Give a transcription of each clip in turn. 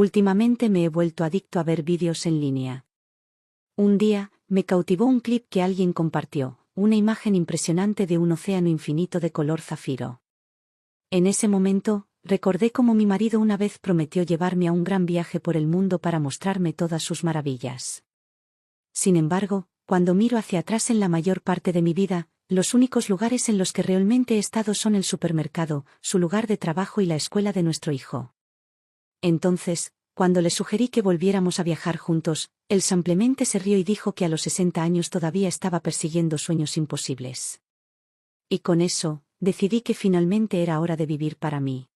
Últimamente me he vuelto adicto a ver vídeos en línea. Un día, me cautivó un clip que alguien compartió, una imagen impresionante de un océano infinito de color zafiro. En ese momento, recordé cómo mi marido una vez prometió llevarme a un gran viaje por el mundo para mostrarme todas sus maravillas. Sin embargo, cuando miro hacia atrás en la mayor parte de mi vida, los únicos lugares en los que realmente he estado son el supermercado, su lugar de trabajo y la escuela de nuestro hijo. Entonces, cuando le sugerí que volviéramos a viajar juntos, él simplemente se rió y dijo que a los 60 años todavía estaba persiguiendo sueños imposibles. Y con eso, decidí que finalmente era hora de vivir para mí.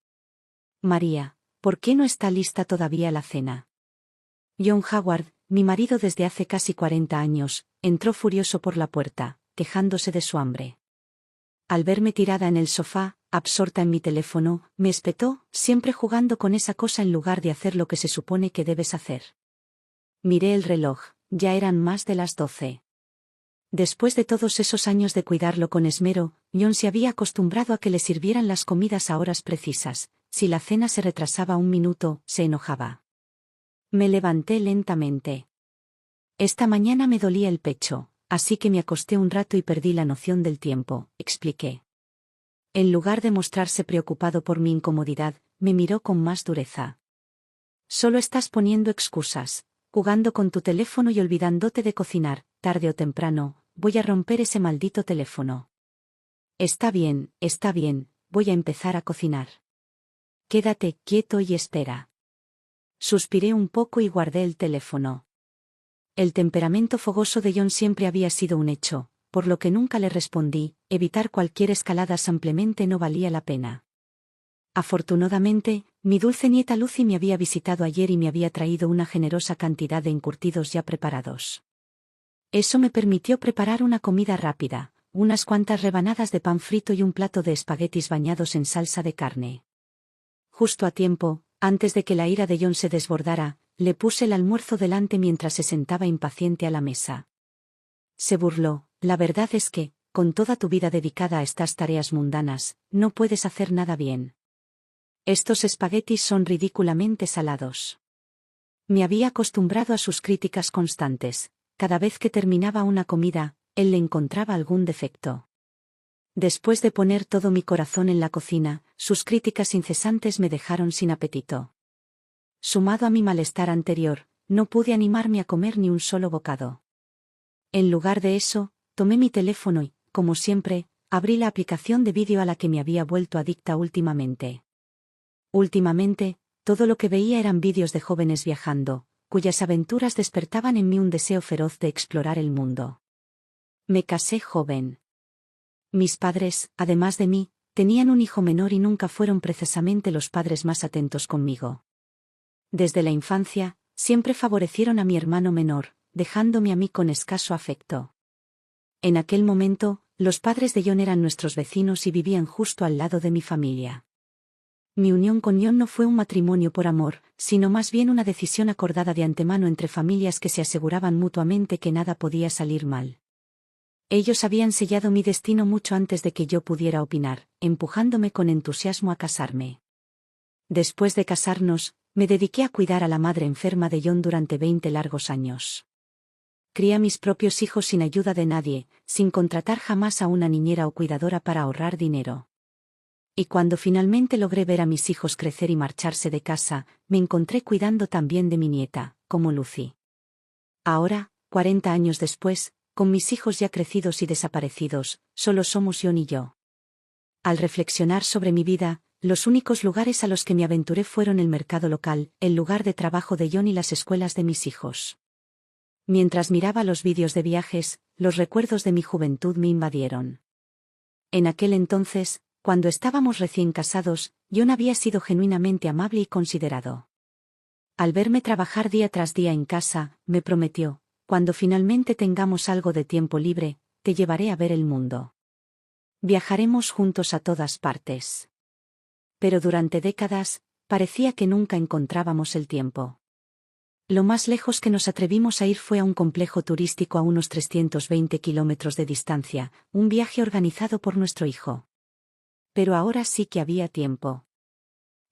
María, ¿por qué no está lista todavía la cena? John Howard, mi marido desde hace casi 40 años, entró furioso por la puerta, quejándose de su hambre. Al verme tirada en el sofá, absorta en mi teléfono, me espetó, siempre jugando con esa cosa en lugar de hacer lo que se supone que debes hacer. Miré el reloj, ya eran más de las 12. Después de todos esos años de cuidarlo con esmero, John se había acostumbrado a que le sirvieran las comidas a horas precisas. Si la cena se retrasaba un minuto, se enojaba. Me levanté lentamente. Esta mañana me dolía el pecho, así que me acosté un rato y perdí la noción del tiempo, expliqué. En lugar de mostrarse preocupado por mi incomodidad, me miró con más dureza. Solo estás poniendo excusas, jugando con tu teléfono y olvidándote de cocinar, tarde o temprano, voy a romper ese maldito teléfono. Está bien, voy a empezar a cocinar. Quédate quieto y espera. Suspiré un poco y guardé el teléfono. El temperamento fogoso de John siempre había sido un hecho, por lo que nunca le respondí, evitar cualquier escalada simplemente no valía la pena. Afortunadamente, mi dulce nieta Lucy me había visitado ayer y me había traído una generosa cantidad de encurtidos ya preparados. Eso me permitió preparar una comida rápida, unas cuantas rebanadas de pan frito y un plato de espaguetis bañados en salsa de carne. Justo a tiempo, antes de que la ira de John se desbordara, le puse el almuerzo delante mientras se sentaba impaciente a la mesa. Se burló, la verdad es que, con toda tu vida dedicada a estas tareas mundanas, no puedes hacer nada bien. Estos espaguetis son ridículamente salados. Me había acostumbrado a sus críticas constantes. Cada vez que terminaba una comida, él le encontraba algún defecto. Después de poner todo mi corazón en la cocina, sus críticas incesantes me dejaron sin apetito. Sumado a mi malestar anterior, no pude animarme a comer ni un solo bocado. En lugar de eso, tomé mi teléfono y, como siempre, abrí la aplicación de vídeo a la que me había vuelto adicta últimamente. Últimamente, todo lo que veía eran vídeos de jóvenes viajando, cuyas aventuras despertaban en mí un deseo feroz de explorar el mundo. Me casé joven. Mis padres, además de mí, tenían un hijo menor y nunca fueron precisamente los padres más atentos conmigo. Desde la infancia, siempre favorecieron a mi hermano menor, dejándome a mí con escaso afecto. En aquel momento, los padres de John eran nuestros vecinos y vivían justo al lado de mi familia. Mi unión con John no fue un matrimonio por amor, sino más bien una decisión acordada de antemano entre familias que se aseguraban mutuamente que nada podía salir mal. Ellos habían sellado mi destino mucho antes de que yo pudiera opinar, empujándome con entusiasmo a casarme. Después de casarnos, me dediqué a cuidar a la madre enferma de John durante 20 largos años. Crié a mis propios hijos sin ayuda de nadie, sin contratar jamás a una niñera o cuidadora para ahorrar dinero. Y cuando finalmente logré ver a mis hijos crecer y marcharse de casa, me encontré cuidando también de mi nieta, como Lucy. Ahora, 40 años después, con mis hijos ya crecidos y desaparecidos, solo somos John y yo. Al reflexionar sobre mi vida, los únicos lugares a los que me aventuré fueron el mercado local, el lugar de trabajo de John y las escuelas de mis hijos. Mientras miraba los vídeos de viajes, los recuerdos de mi juventud me invadieron. En aquel entonces, cuando estábamos recién casados, John había sido genuinamente amable y considerado. Al verme trabajar día tras día en casa, me prometió: cuando finalmente tengamos algo de tiempo libre, te llevaré a ver el mundo. Viajaremos juntos a todas partes. Pero durante décadas, parecía que nunca encontrábamos el tiempo. Lo más lejos que nos atrevimos a ir fue a un complejo turístico a unos 320 kilómetros de distancia, un viaje organizado por nuestro hijo. Pero ahora sí que había tiempo.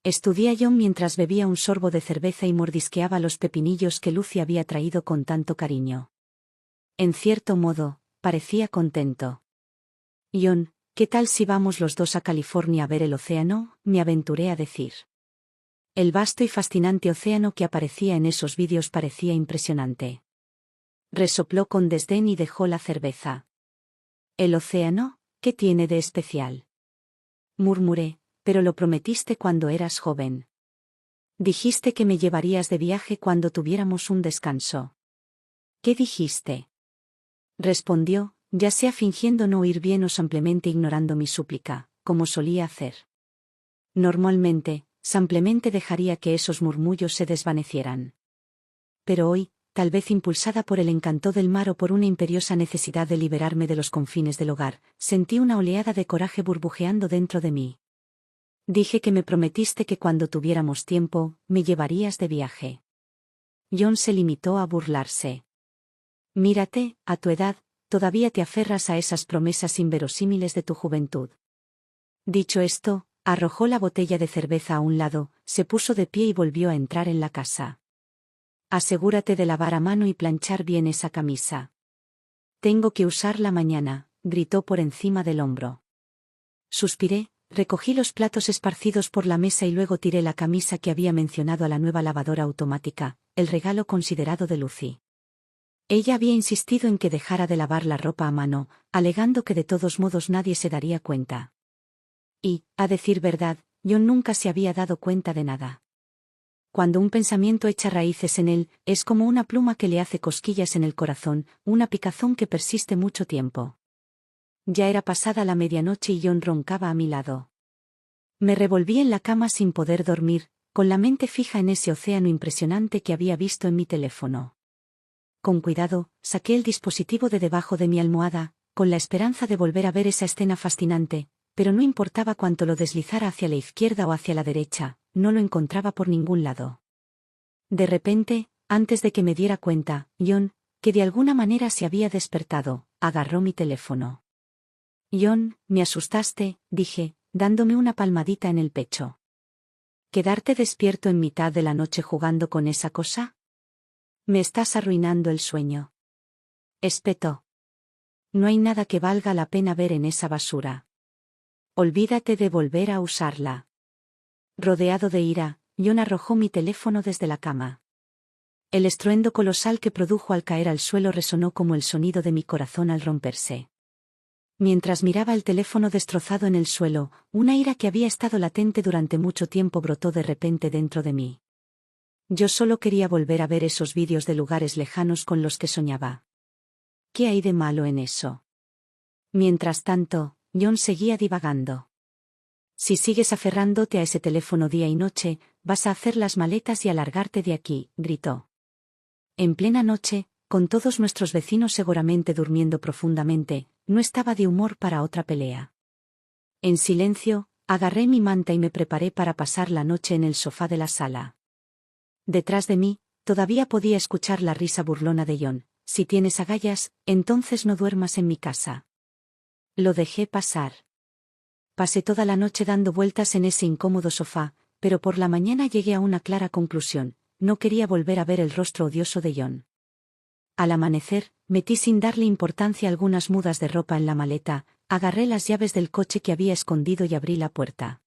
Estudié a John mientras bebía un sorbo de cerveza y mordisqueaba los pepinillos que Lucy había traído con tanto cariño. En cierto modo, parecía contento. John, ¿qué tal si vamos los dos a California a ver el océano?, me aventuré a decir. El vasto y fascinante océano que aparecía en esos vídeos parecía impresionante. Resopló con desdén y dejó la cerveza. ¿El océano? ¿Qué tiene de especial?, murmuré, pero lo prometiste cuando eras joven. Dijiste que me llevarías de viaje cuando tuviéramos un descanso. ¿Qué dijiste?, respondió, ya sea fingiendo no oír bien o simplemente ignorando mi súplica, como solía hacer. Normalmente, simplemente dejaría que esos murmullos se desvanecieran. Pero hoy, tal vez impulsada por el encanto del mar o por una imperiosa necesidad de liberarme de los confines del hogar, sentí una oleada de coraje burbujeando dentro de mí. Dije que me prometiste que cuando tuviéramos tiempo, me llevarías de viaje. John se limitó a burlarse. Mírate, a tu edad, todavía te aferras a esas promesas inverosímiles de tu juventud. Dicho esto, arrojó la botella de cerveza a un lado, se puso de pie y volvió a entrar en la casa. Asegúrate de lavar a mano y planchar bien esa camisa. Tengo que usarla mañana, gritó por encima del hombro. Suspiré, recogí los platos esparcidos por la mesa y luego tiré la camisa que había mencionado a la nueva lavadora automática, el regalo considerado de Lucy. Ella había insistido en que dejara de lavar la ropa a mano, alegando que de todos modos nadie se daría cuenta. Y, a decir verdad, John nunca se había dado cuenta de nada. Cuando un pensamiento echa raíces en él, es como una pluma que le hace cosquillas en el corazón, una picazón que persiste mucho tiempo. Ya era pasada la medianoche y John roncaba a mi lado. Me revolví en la cama sin poder dormir, con la mente fija en ese océano impresionante que había visto en mi teléfono. Con cuidado, saqué el dispositivo de debajo de mi almohada, con la esperanza de volver a ver esa escena fascinante, pero no importaba cuánto lo deslizara hacia la izquierda o hacia la derecha, no lo encontraba por ningún lado. De repente, antes de que me diera cuenta, John, que de alguna manera se había despertado, agarró mi teléfono. John, me asustaste, dije, dándome una palmadita en el pecho. ¿Quedarte despierto en mitad de la noche jugando con esa cosa? Me estás arruinando el sueño. Espetó. No hay nada que valga la pena ver en esa basura. Olvídate de volver a usarla. Rodeado de ira, John arrojó mi teléfono desde la cama. El estruendo colosal que produjo al caer al suelo resonó como el sonido de mi corazón al romperse. Mientras miraba el teléfono destrozado en el suelo, una ira que había estado latente durante mucho tiempo brotó de repente dentro de mí. Yo solo quería volver a ver esos vídeos de lugares lejanos con los que soñaba. ¿Qué hay de malo en eso? Mientras tanto, John seguía divagando. Si sigues aferrándote a ese teléfono día y noche, vas a hacer las maletas y a largarte de aquí, gritó. En plena noche, con todos nuestros vecinos seguramente durmiendo profundamente, no estaba de humor para otra pelea. En silencio, agarré mi manta y me preparé para pasar la noche en el sofá de la sala. Detrás de mí, todavía podía escuchar la risa burlona de John. Si tienes agallas, entonces no duermas en mi casa. Lo dejé pasar. Pasé toda la noche dando vueltas en ese incómodo sofá, pero por la mañana llegué a una clara conclusión: no quería volver a ver el rostro odioso de John. Al amanecer, metí sin darle importancia algunas mudas de ropa en la maleta, agarré las llaves del coche que había escondido y abrí la puerta.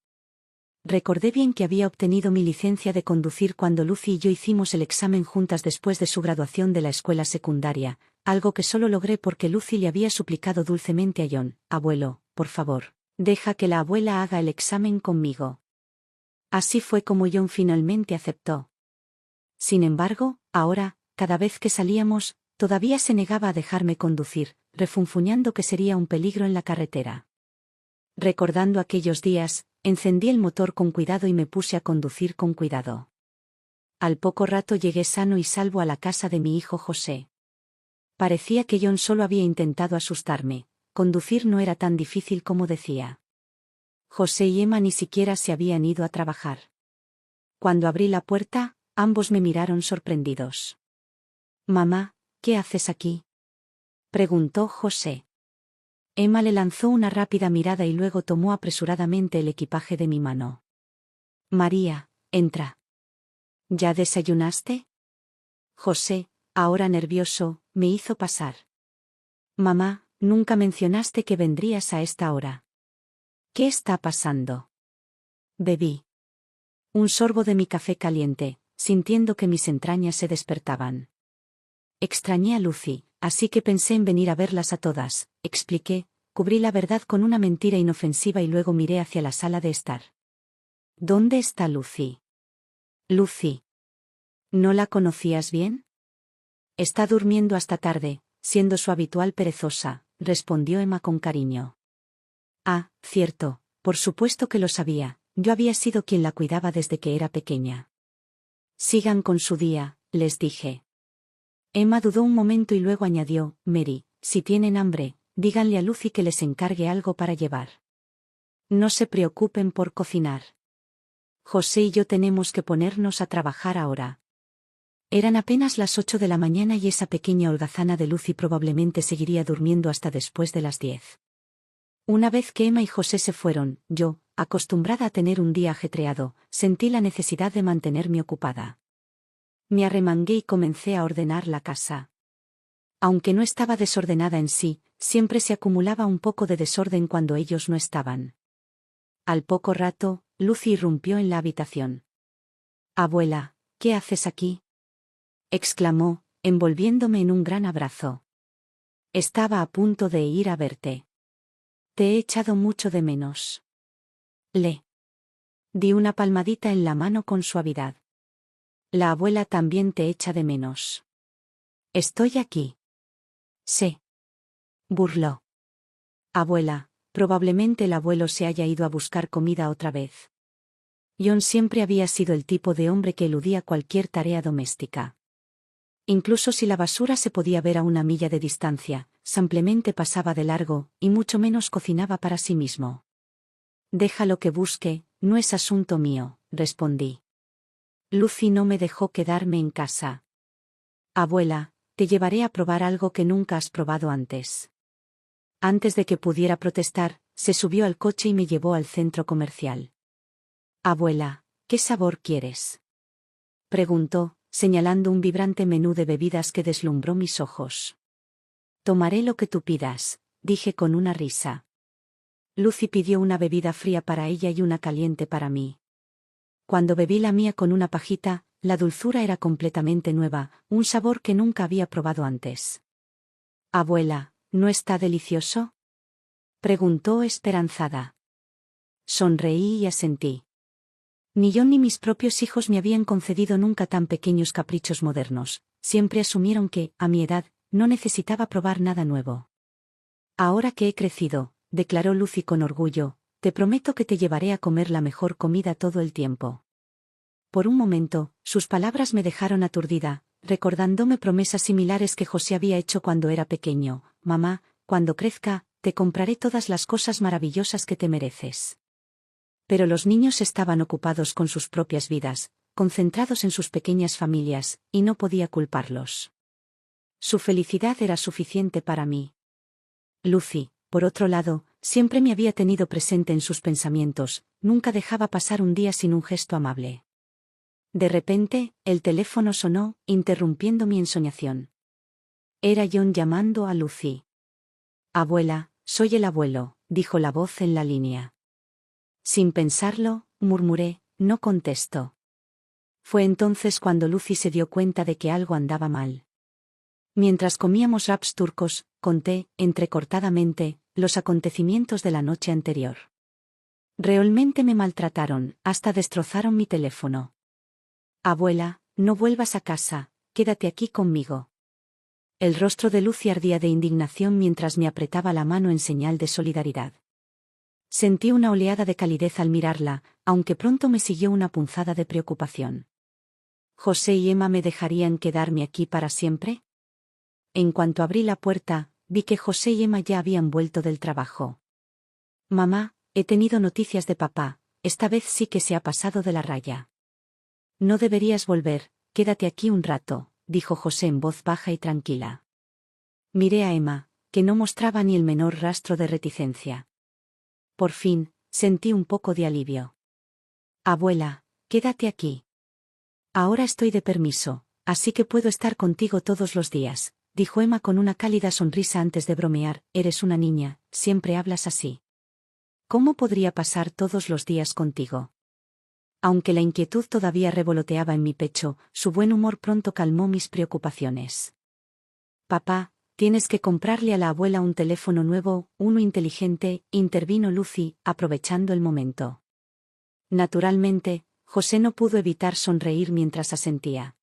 Recordé bien que había obtenido mi licencia de conducir cuando Lucy y yo hicimos el examen juntas después de su graduación de la escuela secundaria, algo que solo logré porque Lucy le había suplicado dulcemente a John: abuelo, por favor, deja que la abuela haga el examen conmigo. Así fue como John finalmente aceptó. Sin embargo, ahora, cada vez que salíamos, todavía se negaba a dejarme conducir, refunfuñando que sería un peligro en la carretera. Recordando aquellos días, encendí el motor con cuidado y me puse a conducir con cuidado. Al poco rato llegué sano y salvo a la casa de mi hijo José. Parecía que John solo había intentado asustarme, conducir no era tan difícil como decía. José y Emma ni siquiera se habían ido a trabajar. Cuando abrí la puerta, ambos me miraron sorprendidos. «Mamá, ¿qué haces aquí?», preguntó José. Emma le lanzó una rápida mirada y luego tomó apresuradamente el equipaje de mi mano. María, entra. ¿Ya desayunaste? José, ahora nervioso, me hizo pasar. Mamá, nunca mencionaste que vendrías a esta hora. ¿Qué está pasando? Bebí un sorbo de mi café caliente, sintiendo que mis entrañas se despertaban. Extrañé a Lucy, así que pensé en venir a verlas a todas, expliqué, cubrí la verdad con una mentira inofensiva y luego miré hacia la sala de estar. ¿Dónde está Lucy? Lucy. ¿No la conocías bien? Está durmiendo hasta tarde, siendo su habitual perezosa, respondió Emma con cariño. Ah, cierto, por supuesto que lo sabía, yo había sido quien la cuidaba desde que era pequeña. Sigan con su día, les dije. Emma dudó un momento y luego añadió, Mary, si tienen hambre, díganle a Lucy que les encargue algo para llevar. No se preocupen por cocinar. José y yo tenemos que ponernos a trabajar ahora. Eran apenas las 8 de la mañana y esa pequeña holgazana de Lucy probablemente seguiría durmiendo hasta después de las 10. Una vez que Emma y José se fueron, yo, acostumbrada a tener un día ajetreado, sentí la necesidad de mantenerme ocupada. Me arremangué y comencé a ordenar la casa. Aunque no estaba desordenada en sí, siempre se acumulaba un poco de desorden cuando ellos no estaban. Al poco rato, Lucy irrumpió en la habitación. Abuela, ¿qué haces aquí? Exclamó, envolviéndome en un gran abrazo. Estaba a punto de ir a verte. Te he echado mucho de menos. Le di una palmadita en la mano con suavidad. La abuela también te echa de menos. Estoy aquí. Se burló. Abuela, probablemente el abuelo se haya ido a buscar comida otra vez. John siempre había sido el tipo de hombre que eludía cualquier tarea doméstica. Incluso si la basura se podía ver a una milla de distancia, simplemente pasaba de largo, y mucho menos cocinaba para sí mismo. Déjalo que busque, no es asunto mío, respondí. Lucy no me dejó quedarme en casa. Abuela, te llevaré a probar algo que nunca has probado antes. Antes de que pudiera protestar, se subió al coche y me llevó al centro comercial. Abuela, ¿qué sabor quieres? Preguntó, señalando un vibrante menú de bebidas que deslumbró mis ojos. Tomaré lo que tú pidas, dije con una risa. Lucy pidió una bebida fría para ella y una caliente para mí. Cuando bebí la mía con una pajita, la dulzura era completamente nueva, un sabor que nunca había probado antes. Abuela, ¿no está delicioso? Preguntó esperanzada. Sonreí y asentí. Ni yo ni mis propios hijos me habían concedido nunca tan pequeños caprichos modernos, siempre asumieron que, a mi edad, no necesitaba probar nada nuevo. Ahora que he crecido, declaró Lucy con orgullo, te prometo que te llevaré a comer la mejor comida todo el tiempo. Por un momento, sus palabras me dejaron aturdida, recordándome promesas similares que José había hecho cuando era pequeño. Mamá, cuando crezca, te compraré todas las cosas maravillosas que te mereces. Pero los niños estaban ocupados con sus propias vidas, concentrados en sus pequeñas familias, y no podía culparlos. Su felicidad era suficiente para mí. Lucy, por otro lado, siempre me había tenido presente en sus pensamientos, nunca dejaba pasar un día sin un gesto amable. De repente, el teléfono sonó, interrumpiendo mi ensoñación. Era John llamando a Lucy. Abuela, soy el abuelo, dijo la voz en la línea. Sin pensarlo, murmuré, no contesto. Fue entonces cuando Lucy se dio cuenta de que algo andaba mal. Mientras comíamos wraps turcos, conté, entrecortadamente, los acontecimientos de la noche anterior. Realmente me maltrataron, hasta destrozaron mi teléfono. Abuela, no vuelvas a casa, quédate aquí conmigo. El rostro de Lucy ardía de indignación mientras me apretaba la mano en señal de solidaridad. Sentí una oleada de calidez al mirarla, aunque pronto me siguió una punzada de preocupación. ¿José y Emma me dejarían quedarme aquí para siempre? En cuanto abrí la puerta, vi que José y Emma ya habían vuelto del trabajo. Mamá, he tenido noticias de papá, esta vez sí que se ha pasado de la raya. No deberías volver, quédate aquí un rato, dijo José en voz baja y tranquila. Miré a Emma, que no mostraba ni el menor rastro de reticencia. Por fin, sentí un poco de alivio. Abuela, Quédate aquí. Ahora estoy de permiso, así que puedo estar contigo todos los días, dijo Emma con una cálida sonrisa antes de bromear. Eres una niña, siempre hablas así. ¿Cómo podría pasar todos los días contigo? Aunque la inquietud todavía revoloteaba en mi pecho, su buen humor pronto calmó mis preocupaciones. Papá, tienes que comprarle a la abuela un teléfono nuevo, uno inteligente, intervino Lucy, aprovechando el momento. Naturalmente, José no pudo evitar sonreír mientras asentía.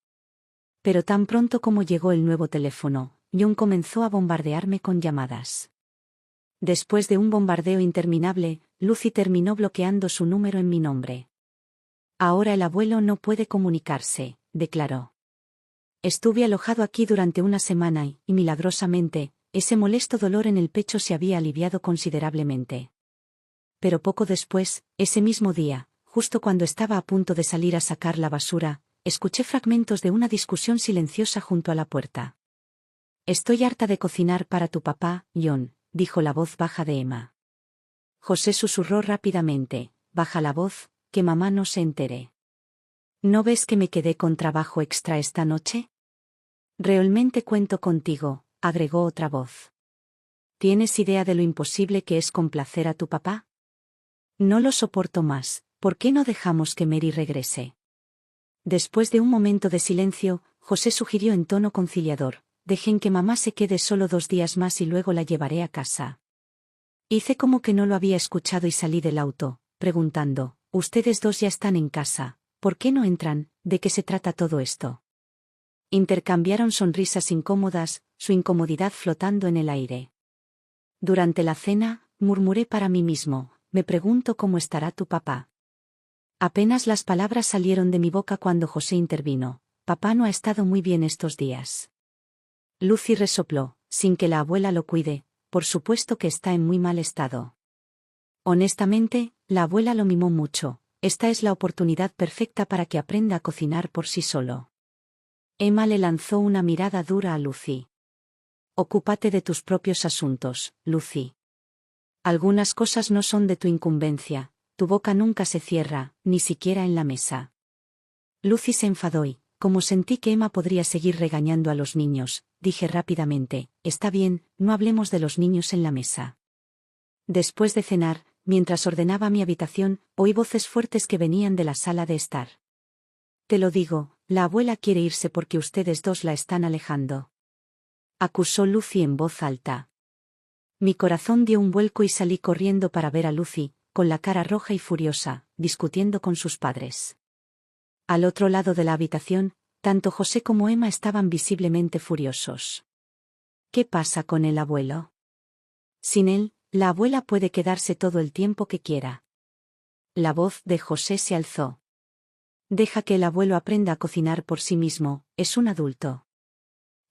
Pero tan pronto como llegó el nuevo teléfono, John comenzó a bombardearme con llamadas. Después de un bombardeo interminable, Lucy terminó bloqueando su número en mi nombre. Ahora el abuelo no puede comunicarse, declaró. Estuve alojado aquí durante una semana y, milagrosamente, ese molesto dolor en el pecho se había aliviado considerablemente. Pero poco después, ese mismo día, justo cuando estaba a punto de salir a sacar la basura, escuché fragmentos de una discusión silenciosa junto a la puerta. Estoy harta de cocinar para tu papá, John, dijo la voz baja de Emma. José susurró rápidamente, baja la voz, que mamá no se entere. ¿No ves que me quedé con trabajo extra esta noche? Realmente cuento contigo, agregó otra voz. ¿Tienes idea de lo imposible que es complacer a tu papá? No lo soporto más, ¿por qué no dejamos que Mary regrese? Después de un momento de silencio, José sugirió en tono conciliador, dejen que mamá se quede solo 2 días más y luego la llevaré a casa. Hice como que no lo había escuchado y salí del auto, preguntando, ustedes dos ya están en casa, ¿por qué no entran? ¿De qué se trata todo esto? Intercambiaron sonrisas incómodas, su incomodidad flotando en el aire. Durante la cena, murmuré para mí mismo, me pregunto cómo estará tu papá. Apenas las palabras salieron de mi boca cuando José intervino, papá no ha estado muy bien estos días. Lucy resopló, sin que la abuela lo cuide, por supuesto que está en muy mal estado. Honestamente, la abuela lo mimó mucho, esta es la oportunidad perfecta para que aprenda a cocinar por sí solo. Emma le lanzó una mirada dura a Lucy. Ocúpate de tus propios asuntos, Lucy. Algunas cosas no son de tu incumbencia, tu boca nunca se cierra, ni siquiera en la mesa. Lucy se enfadó y, como sentí que Emma podría seguir regañando a los niños, dije rápidamente, está bien, no hablemos de los niños en la mesa. Después de cenar, mientras ordenaba mi habitación, oí voces fuertes que venían de la sala de estar. Te lo digo, la abuela quiere irse porque ustedes dos la están alejando. Acusó Lucy en voz alta. Mi corazón dio un vuelco y salí corriendo para ver a Lucy, con la cara roja y furiosa, discutiendo con sus padres. Al otro lado de la habitación, tanto José como Emma estaban visiblemente furiosos. ¿Qué pasa con el abuelo? Sin él, la abuela puede quedarse todo el tiempo que quiera. La voz de José se alzó. Deja que el abuelo aprenda a cocinar por sí mismo, es un adulto.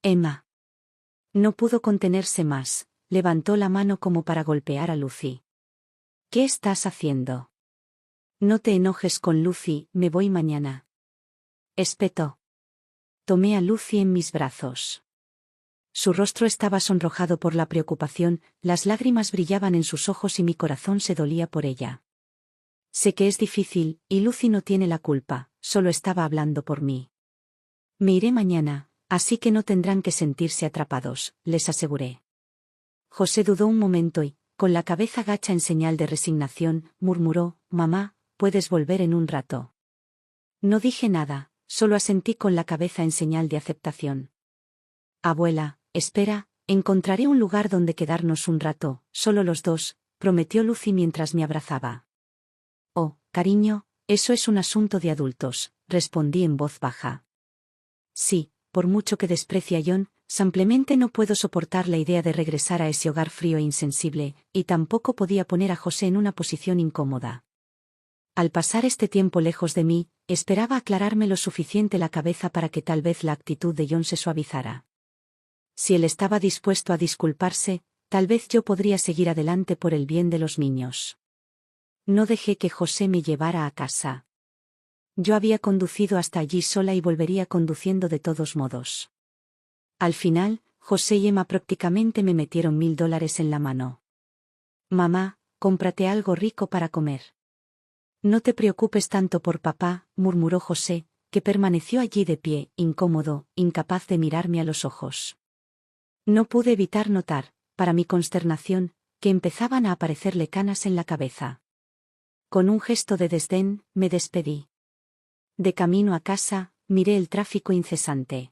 Emma. No pudo contenerse más, levantó la mano como para golpear a Lucy. ¿Qué estás haciendo? No te enojes con Lucy, me voy mañana. Espetó. Tomé a Lucy en mis brazos. Su rostro estaba sonrojado por la preocupación, las lágrimas brillaban en sus ojos y mi corazón se dolía por ella. Sé que es difícil, y Lucy no tiene la culpa, solo estaba hablando por mí. Me iré mañana, así que no tendrán que sentirse atrapados, les aseguré. José dudó un momento y, con la cabeza gacha en señal de resignación, murmuró, mamá, puedes volver en un rato. No dije nada, solo asentí con la cabeza en señal de aceptación. Abuela, espera, encontraré un lugar donde quedarnos un rato, solo los dos, prometió Lucy mientras me abrazaba. Oh, cariño, eso es un asunto de adultos, respondí en voz baja. Sí, por mucho que desprecie a John, simplemente no puedo soportar la idea de regresar a ese hogar frío e insensible, y tampoco podía poner a José en una posición incómoda. Al pasar este tiempo lejos de mí, esperaba aclararme lo suficiente la cabeza para que tal vez la actitud de John se suavizara. Si él estaba dispuesto a disculparse, tal vez yo podría seguir adelante por el bien de los niños. No dejé que José me llevara a casa. Yo había conducido hasta allí sola y volvería conduciendo de todos modos. Al final, José y Emma prácticamente me metieron $1000 en la mano. Mamá, cómprate algo rico para comer. No te preocupes tanto por papá, murmuró José, que permaneció allí de pie, incómodo, incapaz de mirarme a los ojos. No pude evitar notar, para mi consternación, que empezaban a aparecerle canas en la cabeza. Con un gesto de desdén, me despedí. De camino a casa, miré el tráfico incesante.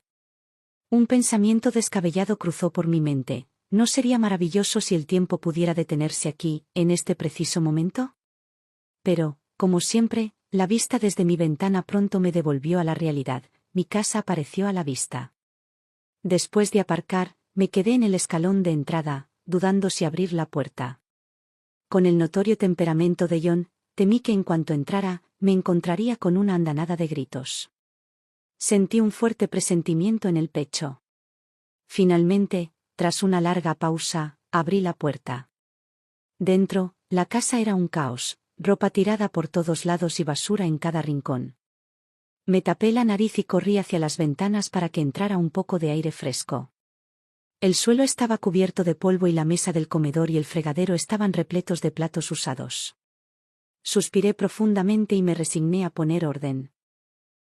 Un pensamiento descabellado cruzó por mi mente. ¿No sería maravilloso si el tiempo pudiera detenerse aquí, en este preciso momento? Pero, como siempre, la vista desde mi ventana pronto me devolvió a la realidad. Mi casa apareció a la vista. Después de aparcar, me quedé en el escalón de entrada, dudando si abrir la puerta. Con el notorio temperamento de John, temí que en cuanto entrara, me encontraría con una andanada de gritos. Sentí un fuerte presentimiento en el pecho. Finalmente, tras una larga pausa, abrí la puerta. Dentro, la casa era un caos, ropa tirada por todos lados y basura en cada rincón. Me tapé la nariz y corrí hacia las ventanas para que entrara un poco de aire fresco. El suelo estaba cubierto de polvo y la mesa del comedor y el fregadero estaban repletos de platos usados. Suspiré profundamente y me resigné a poner orden.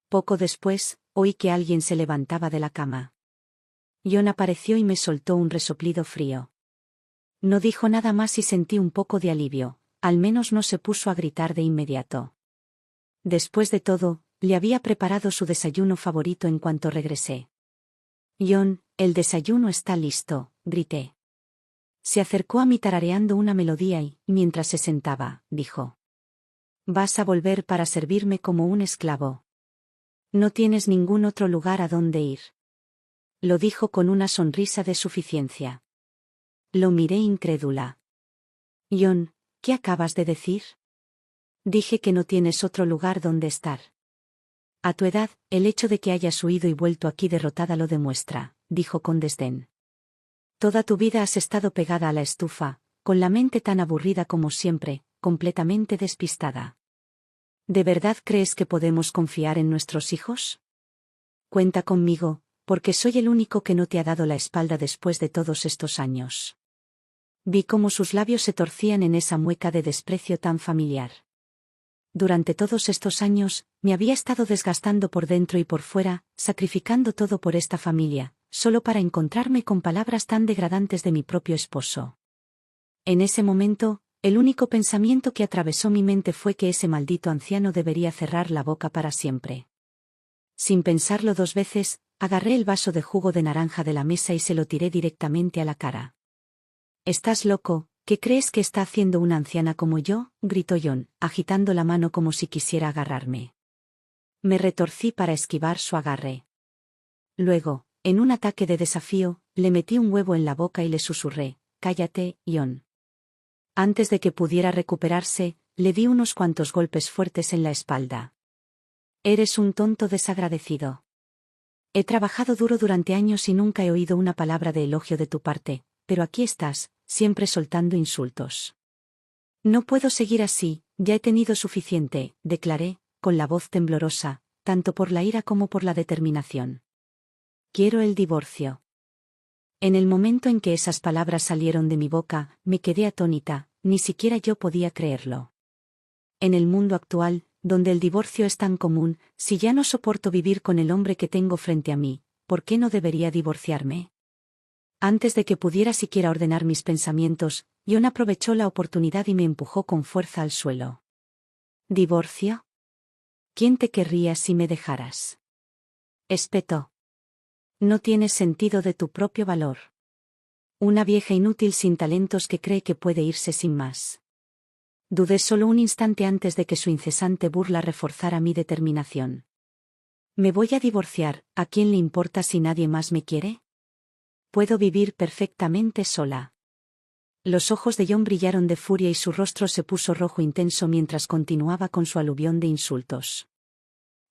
Poco después, oí que alguien se levantaba de la cama. John apareció y me soltó un resoplido frío. No dijo nada más y sentí un poco de alivio, al menos no se puso a gritar de inmediato. Después de todo, le había preparado su desayuno favorito en cuanto regresé. John, el desayuno está listo, grité. Se acercó a mí tarareando una melodía y, mientras se sentaba, dijo: «Vas a volver para servirme como un esclavo. No tienes ningún otro lugar a donde ir». Lo dijo con una sonrisa de suficiencia. Lo miré incrédula. «John, ¿qué acabas de decir?» «Dije que no tienes otro lugar donde estar». «A tu edad, el hecho de que hayas huido y vuelto aquí derrotada lo demuestra», dijo con desdén. «Toda tu vida has estado pegada a la estufa, con la mente tan aburrida como siempre, completamente despistada. ¿De verdad crees que podemos confiar en nuestros hijos? Cuenta conmigo, porque soy el único que no te ha dado la espalda después de todos estos años». Vi cómo sus labios se torcían en esa mueca de desprecio tan familiar. Durante todos estos años, me había estado desgastando por dentro y por fuera, sacrificando todo por esta familia, solo para encontrarme con palabras tan degradantes de mi propio esposo. En ese momento, el único pensamiento que atravesó mi mente fue que ese maldito anciano debería cerrar la boca para siempre. Sin pensarlo dos veces, agarré el vaso de jugo de naranja de la mesa y se lo tiré directamente a la cara. «¿Estás loco? ¿Qué crees que está haciendo una anciana como yo?», gritó John, agitando la mano como si quisiera agarrarme. Me retorcí para esquivar su agarre. Luego, en un ataque de desafío, le metí un huevo en la boca y le susurré: «Cállate, John». Antes de que pudiera recuperarse, le di unos cuantos golpes fuertes en la espalda. «Eres un tonto desagradecido. He trabajado duro durante años y nunca he oído una palabra de elogio de tu parte, pero aquí estás, siempre soltando insultos. No puedo seguir así, ya he tenido suficiente», declaré, con la voz temblorosa, tanto por la ira como por la determinación. «Quiero el divorcio». En el momento en que esas palabras salieron de mi boca, me quedé atónita, ni siquiera yo podía creerlo. En el mundo actual, donde el divorcio es tan común, si ya no soporto vivir con el hombre que tengo frente a mí, ¿por qué no debería divorciarme? Antes de que pudiera siquiera ordenar mis pensamientos, John aprovechó la oportunidad y me empujó con fuerza al suelo. «¿Divorcio? ¿Quién te querría si me dejaras?», espetó. «No tienes sentido de tu propio valor. Una vieja inútil sin talentos que cree que puede irse sin más». Dudé solo un instante antes de que su incesante burla reforzara mi determinación. «Me voy a divorciar, ¿a quién le importa si nadie más me quiere? Puedo vivir perfectamente sola». Los ojos de John brillaron de furia y su rostro se puso rojo intenso mientras continuaba con su aluvión de insultos.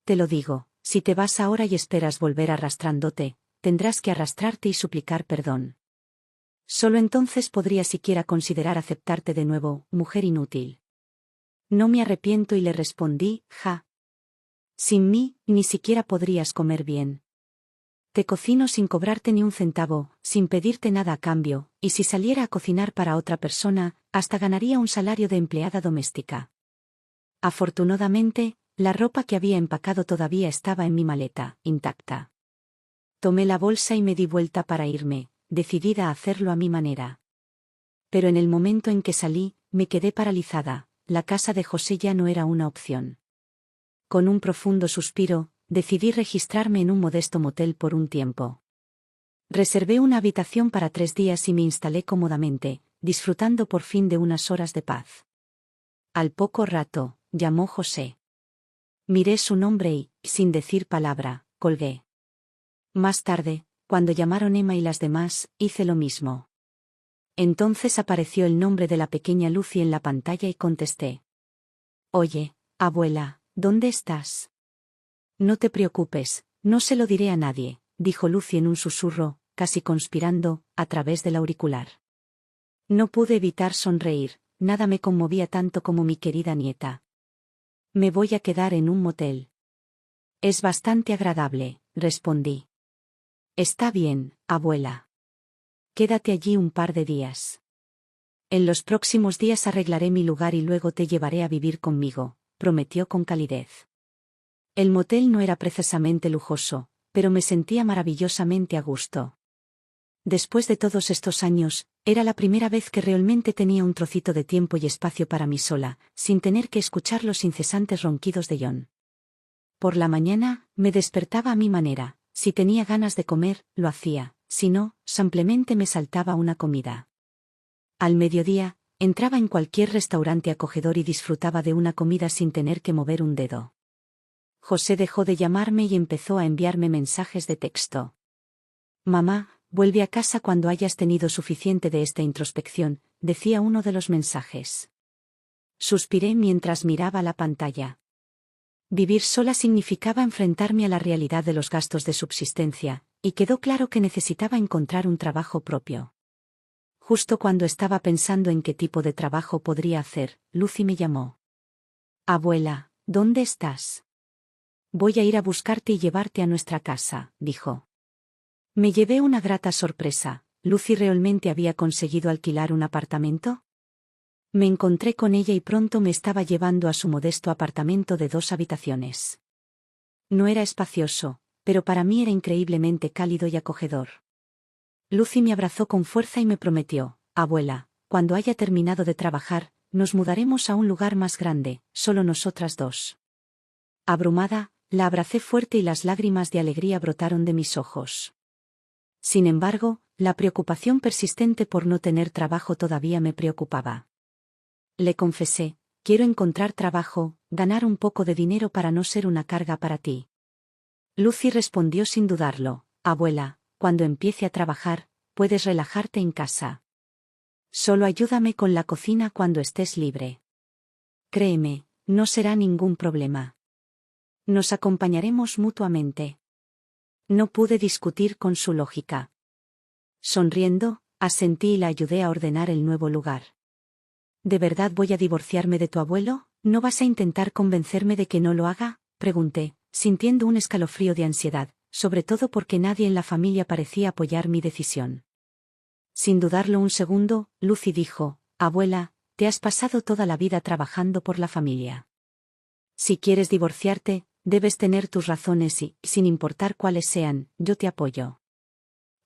«Te lo digo, si te vas ahora y esperas volver arrastrándote, tendrás que arrastrarte y suplicar perdón. Solo entonces podría siquiera considerar aceptarte de nuevo, mujer inútil». No me arrepiento y le respondí: «Ja. Sin mí, ni siquiera podrías comer bien. Te cocino sin cobrarte ni un centavo, sin pedirte nada a cambio, y si saliera a cocinar para otra persona, hasta ganaría un salario de empleada doméstica. Afortunadamente, la ropa que había empacado todavía estaba en mi maleta, intacta. Tomé la bolsa y me di vuelta para irme, decidida a hacerlo a mi manera. Pero en el momento en que salí, me quedé paralizada, la casa de José ya no era una opción. Con un profundo suspiro, decidí registrarme en un modesto motel por un tiempo. Reservé una habitación para 3 días y me instalé cómodamente, disfrutando por fin de unas horas de paz. Al poco rato, llamó José. Miré su nombre y, sin decir palabra, colgué. Más tarde, cuando llamaron Emma y las demás, hice lo mismo. Entonces apareció el nombre de la pequeña Lucy en la pantalla y contesté. Oye, abuela, ¿dónde estás? No te preocupes, no se lo diré a nadie, dijo Lucy en un susurro, casi conspirando, a través del auricular. No pude evitar sonreír, nada me conmovía tanto como mi querida nieta. Me voy a quedar en un motel. Es bastante agradable, respondí. Está bien, abuela. Quédate allí un par de días. En los próximos días arreglaré mi lugar y luego te llevaré a vivir conmigo, prometió con calidez. El motel no era precisamente lujoso, pero me sentía maravillosamente a gusto. Después de todos estos años, era la primera vez que realmente tenía un trocito de tiempo y espacio para mí sola, sin tener que escuchar los incesantes ronquidos de John. Por la mañana, me despertaba a mi manera, si tenía ganas de comer, lo hacía, si no, simplemente me saltaba una comida. Al mediodía, entraba en cualquier restaurante acogedor y disfrutaba de una comida sin tener que mover un dedo. José dejó de llamarme y empezó a enviarme mensajes de texto. Mamá, vuelve a casa cuando hayas tenido suficiente de esta introspección, decía uno de los mensajes. Suspiré mientras miraba la pantalla. Vivir sola significaba enfrentarme a la realidad de los gastos de subsistencia, y quedó claro que necesitaba encontrar un trabajo propio. Justo cuando estaba pensando en qué tipo de trabajo podría hacer, Lucy me llamó. Abuela, ¿dónde estás? Voy a ir a buscarte y llevarte a nuestra casa, dijo. Me llevé una grata sorpresa. ¿Lucy realmente había conseguido alquilar un apartamento? Me encontré con ella y pronto me estaba llevando a su modesto apartamento de 2 habitaciones. No era espacioso, pero para mí era increíblemente cálido y acogedor. Lucy me abrazó con fuerza y me prometió, abuela, cuando haya terminado de trabajar, nos mudaremos a un lugar más grande, solo nosotras 2. Abrumada, la abracé fuerte y las lágrimas de alegría brotaron de mis ojos. Sin embargo, la preocupación persistente por no tener trabajo todavía me preocupaba. Le confesé, quiero encontrar trabajo, ganar un poco de dinero para no ser una carga para ti. Lucy respondió sin dudarlo, abuela, cuando empiece a trabajar, puedes relajarte en casa. Solo ayúdame con la cocina cuando estés libre. Créeme, no será ningún problema. Nos acompañaremos mutuamente. No pude discutir con su lógica. Sonriendo, asentí y la ayudé a ordenar el nuevo lugar. ¿De verdad voy a divorciarme de tu abuelo? ¿No vas a intentar convencerme de que no lo haga?, pregunté, sintiendo un escalofrío de ansiedad, sobre todo porque nadie en la familia parecía apoyar mi decisión. Sin dudarlo un segundo, Lucy dijo, abuela, te has pasado toda la vida trabajando por la familia. Si quieres divorciarte, debes tener tus razones y, sin importar cuáles sean, yo te apoyo.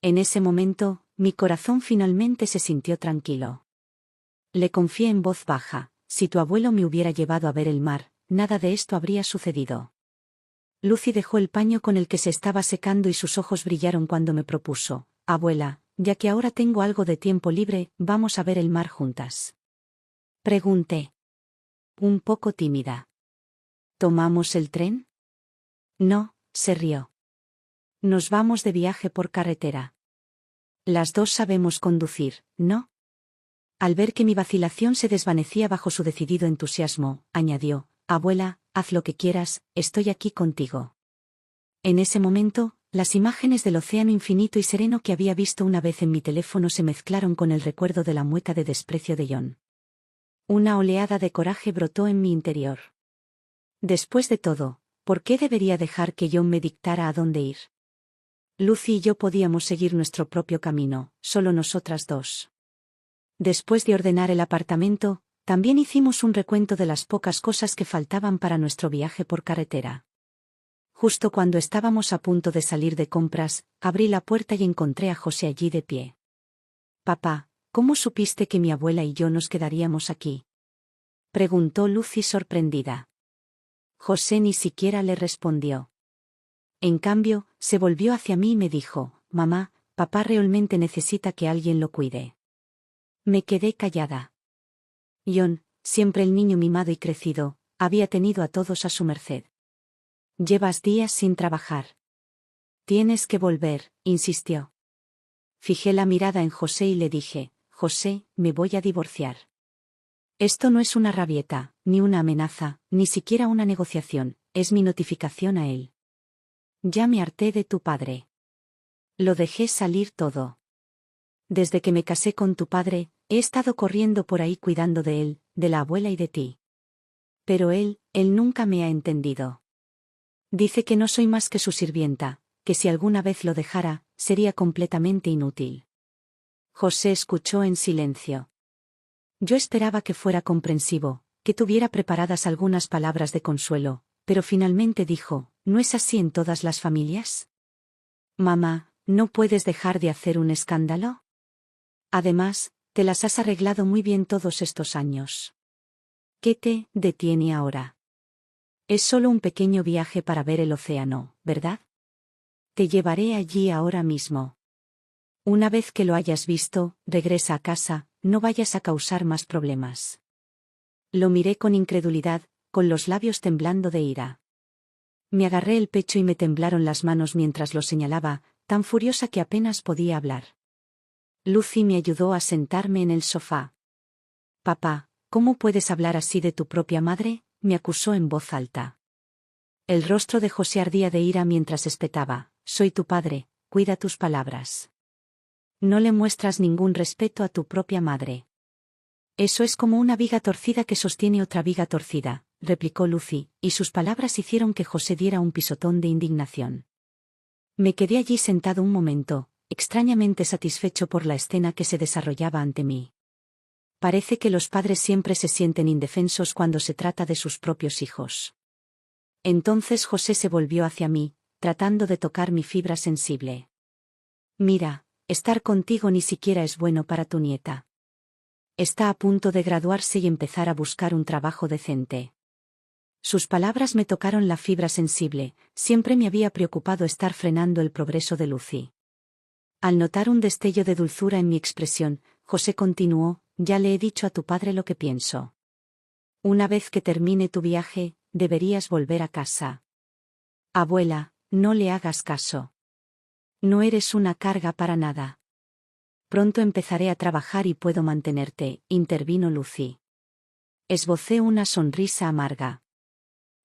En ese momento, mi corazón finalmente se sintió tranquilo. Le confié en voz baja, si tu abuelo me hubiera llevado a ver el mar, nada de esto habría sucedido. Lucy dejó el paño con el que se estaba secando y sus ojos brillaron cuando me propuso, abuela, ya que ahora tengo algo de tiempo libre, vamos a ver el mar juntas. Pregunté. Un poco tímida. ¿Tomamos el tren? No, se rió. Nos vamos de viaje por carretera. Las 2 sabemos conducir, ¿no? Al ver que mi vacilación se desvanecía bajo su decidido entusiasmo, añadió, abuela, haz lo que quieras, estoy aquí contigo. En ese momento, las imágenes del océano infinito y sereno que había visto una vez en mi teléfono se mezclaron con el recuerdo de la mueca de desprecio de John. Una oleada de coraje brotó en mi interior. Después de todo, ¿por qué debería dejar que John me dictara a dónde ir? Lucy y yo podíamos seguir nuestro propio camino, solo nosotras 2. Después de ordenar el apartamento, También hicimos un recuento de las pocas cosas que faltaban para nuestro viaje por carretera. Justo cuando estábamos a punto de salir de compras, abrí la puerta y encontré a José allí de pie. «Papá, ¿cómo supiste que mi abuela y yo nos quedaríamos aquí?», preguntó Lucy sorprendida. José ni siquiera le respondió. En cambio, se volvió hacia mí y me dijo: «Mamá, papá realmente necesita que alguien lo cuide». Me quedé callada. John, siempre el niño mimado y crecido, había tenido a todos a su merced. «Llevas días sin trabajar. Tienes que volver», insistió. Fijé la mirada en José y le dije: «José, me voy a divorciar». Esto no es una rabieta, ni una amenaza, ni siquiera una negociación, es mi notificación a él. Ya me harté de tu padre. Lo dejé salir todo. Desde que me casé con tu padre, he estado corriendo por ahí cuidando de él, de la abuela y de ti. Pero él nunca me ha entendido. Dice que no soy más que su sirvienta, que si alguna vez lo dejara, sería completamente inútil. José escuchó en silencio. Yo esperaba que fuera comprensivo, que tuviera preparadas algunas palabras de consuelo, pero finalmente dijo: «¿No es así en todas las familias? Mamá, ¿no puedes dejar de hacer un escándalo? Además, te las has arreglado muy bien todos estos años. ¿Qué te detiene ahora? Es solo un pequeño viaje para ver el océano, ¿verdad? Te llevaré allí ahora mismo. Una vez que lo hayas visto, regresa a casa, no vayas a causar más problemas». Lo miré con incredulidad, con los labios temblando de ira. Me agarré el pecho y me temblaron las manos mientras lo señalaba, tan furiosa que apenas podía hablar. Lucy me ayudó a sentarme en el sofá. «Papá, ¿cómo puedes hablar así de tu propia madre?», me acusó en voz alta. El rostro de José ardía de ira mientras espetaba: «Soy tu padre, cuida tus palabras. No le muestras ningún respeto a tu propia madre». «Eso es como una viga torcida que sostiene otra viga torcida», replicó Lucy, y sus palabras hicieron que José diera un pisotón de indignación. Me quedé allí sentado un momento, extrañamente satisfecho por la escena que se desarrollaba ante mí. Parece que los padres siempre se sienten indefensos cuando se trata de sus propios hijos. Entonces José se volvió hacia mí, tratando de tocar mi fibra sensible. «Mira, estar contigo ni siquiera es bueno para tu nieta. Está a punto de graduarse y empezar a buscar un trabajo decente». Sus palabras me tocaron la fibra sensible, siempre me había preocupado estar frenando el progreso de Lucy. Al notar un destello de dulzura en mi expresión, José continuó: «Ya le he dicho a tu padre lo que pienso. Una vez que termine tu viaje, deberías volver a casa. Abuela, no le hagas caso. No eres una carga para nada. Pronto empezaré a trabajar y puedo mantenerte», intervino Lucy. Esbocé una sonrisa amarga.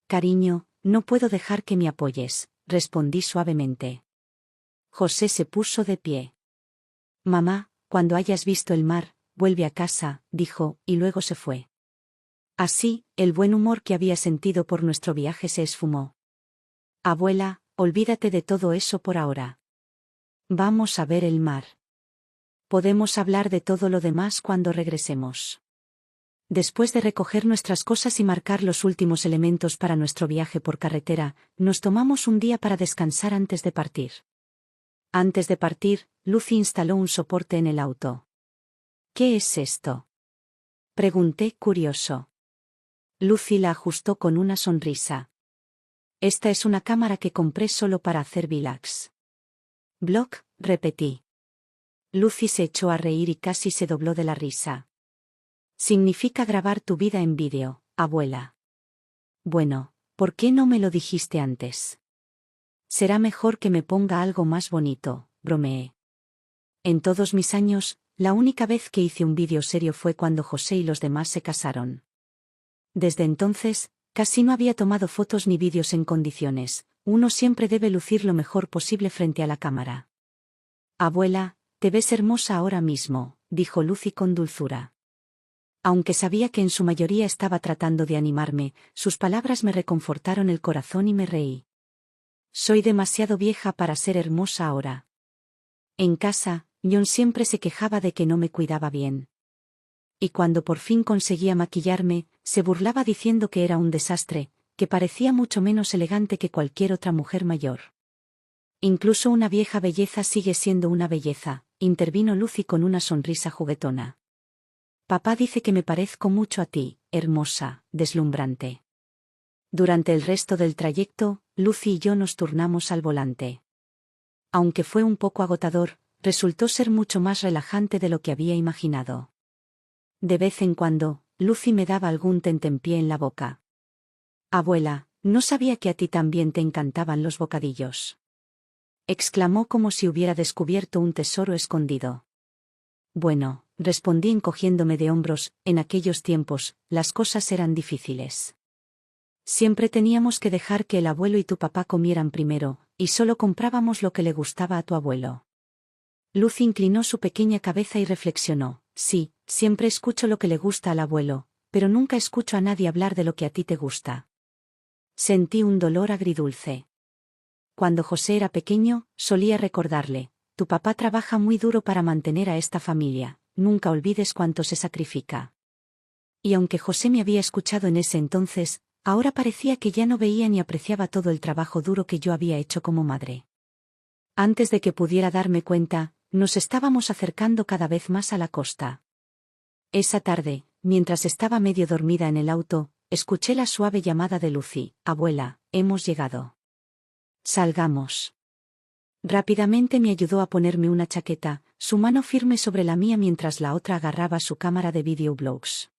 «Cariño, no puedo dejar que me apoyes», respondí suavemente. José se puso de pie. «Mamá, cuando hayas visto el mar, vuelve a casa», dijo, y luego se fue. Así, el buen humor que había sentido por nuestro viaje se esfumó. «Abuela, olvídate de todo eso por ahora. Vamos a ver el mar. Podemos hablar de todo lo demás cuando regresemos». Después de recoger nuestras cosas y marcar los últimos elementos para nuestro viaje por carretera, nos tomamos un día para descansar antes de partir. Antes de partir, Lucy instaló un soporte en el auto. «¿Qué es esto?», pregunté curioso. Lucy la ajustó con una sonrisa. «Esta es una cámara que compré solo para hacer vlogs». «¿Blog?», repetí. Lucy se echó a reír y casi se dobló de la risa. «Significa grabar tu vida en vídeo, abuela». «Bueno, ¿por qué no me lo dijiste antes? Será mejor que me ponga algo más bonito», bromeé. En todos mis años, la única vez que hice un vídeo serio fue cuando José y los demás se casaron. Desde entonces, casi no había tomado fotos ni vídeos en condiciones. Uno siempre debe lucir lo mejor posible frente a la cámara. «Abuela, te ves hermosa ahora mismo», dijo Lucy con dulzura. Aunque sabía que en su mayoría estaba tratando de animarme, sus palabras me reconfortaron el corazón y me reí. «Soy demasiado vieja para ser hermosa ahora». En casa, John siempre se quejaba de que no me cuidaba bien. Y cuando por fin conseguía maquillarme, se burlaba diciendo que era un desastre, que parecía mucho menos elegante que cualquier otra mujer mayor. Incluso una vieja belleza sigue siendo una belleza, intervino Lucy con una sonrisa juguetona. Papá dice que me parezco mucho a ti, hermosa, deslumbrante. Durante el resto del trayecto, Lucy y yo nos turnamos al volante. Aunque fue un poco agotador, resultó ser mucho más relajante de lo que había imaginado. De vez en cuando, Lucy me daba algún tentempié en la boca. Abuela, no sabía que a ti también te encantaban los bocadillos. Exclamó como si hubiera descubierto un tesoro escondido. Bueno, respondí encogiéndome de hombros, en aquellos tiempos, las cosas eran difíciles. Siempre teníamos que dejar que el abuelo y tu papá comieran primero, y solo comprábamos lo que le gustaba a tu abuelo. Lucy inclinó su pequeña cabeza y reflexionó. Sí, siempre escucho lo que le gusta al abuelo, pero nunca escucho a nadie hablar de lo que a ti te gusta. Sentí un dolor agridulce. Cuando José era pequeño, solía recordarle, tu papá trabaja muy duro para mantener a esta familia, nunca olvides cuánto se sacrifica. Y aunque José me había escuchado en ese entonces, ahora parecía que ya no veía ni apreciaba todo el trabajo duro que yo había hecho como madre. Antes de que pudiera darme cuenta, nos estábamos acercando cada vez más a la costa. Esa tarde, mientras estaba medio dormida en el auto, escuché la suave llamada de Lucy. Abuela, hemos llegado. Salgamos. Rápidamente me ayudó a ponerme una chaqueta, su mano firme sobre la mía mientras la otra agarraba su cámara de videoblogs.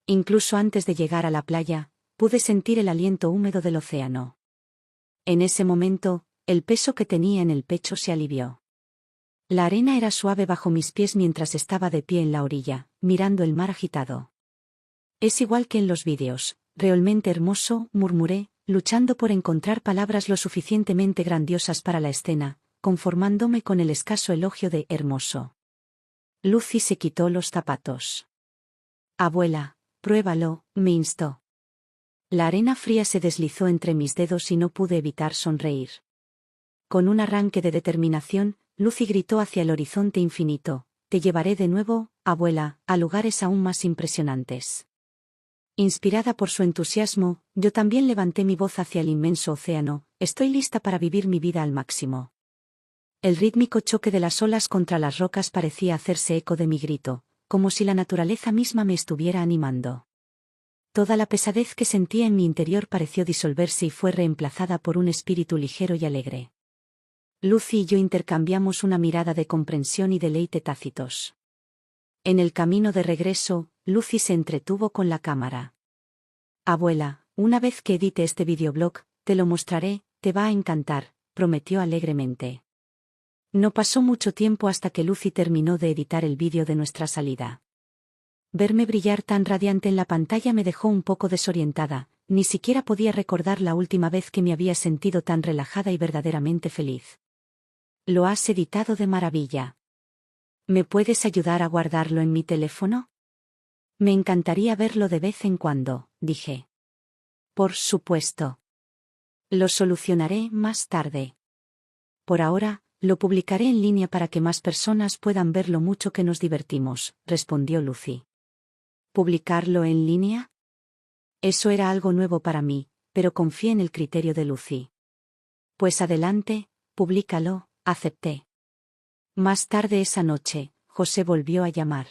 Incluso antes de llegar a la playa, pude sentir el aliento húmedo del océano. En ese momento, el peso que tenía en el pecho se alivió. La arena era suave bajo mis pies mientras estaba de pie en la orilla, mirando el mar agitado. Es igual que en los vídeos, realmente hermoso, murmuré, luchando por encontrar palabras lo suficientemente grandiosas para la escena, conformándome con el escaso elogio de hermoso. Lucy se quitó los zapatos. Abuela, pruébalo, me instó. La arena fría se deslizó entre mis dedos y no pude evitar sonreír. Con un arranque de determinación, Lucy gritó hacia el horizonte infinito, te llevaré de nuevo, abuela, a lugares aún más impresionantes. Inspirada por su entusiasmo, yo también levanté mi voz hacia el inmenso océano, estoy lista para vivir mi vida al máximo. El rítmico choque de las olas contra las rocas parecía hacerse eco de mi grito, como si la naturaleza misma me estuviera animando. Toda la pesadez que sentía en mi interior pareció disolverse y fue reemplazada por un espíritu ligero y alegre. Lucy y yo intercambiamos una mirada de comprensión y deleite tácitos. En el camino de regreso, Lucy se entretuvo con la cámara. Abuela, una vez que edite este videoblog, te lo mostraré, te va a encantar, prometió alegremente. No pasó mucho tiempo hasta que Lucy terminó de editar el vídeo de nuestra salida. Verme brillar tan radiante en la pantalla me dejó un poco desorientada, ni siquiera podía recordar la última vez que me había sentido tan relajada y verdaderamente feliz. Lo has editado de maravilla. ¿Me puedes ayudar a guardarlo en mi teléfono? Me encantaría verlo de vez en cuando, dije. Por supuesto. Lo solucionaré más tarde. Por ahora, lo publicaré en línea para que más personas puedan ver lo mucho que nos divertimos, respondió Lucy. ¿Publicarlo en línea? Eso era algo nuevo para mí, pero confié en el criterio de Lucy. Pues adelante, públicalo, acepté. Más tarde esa noche, José volvió a llamar.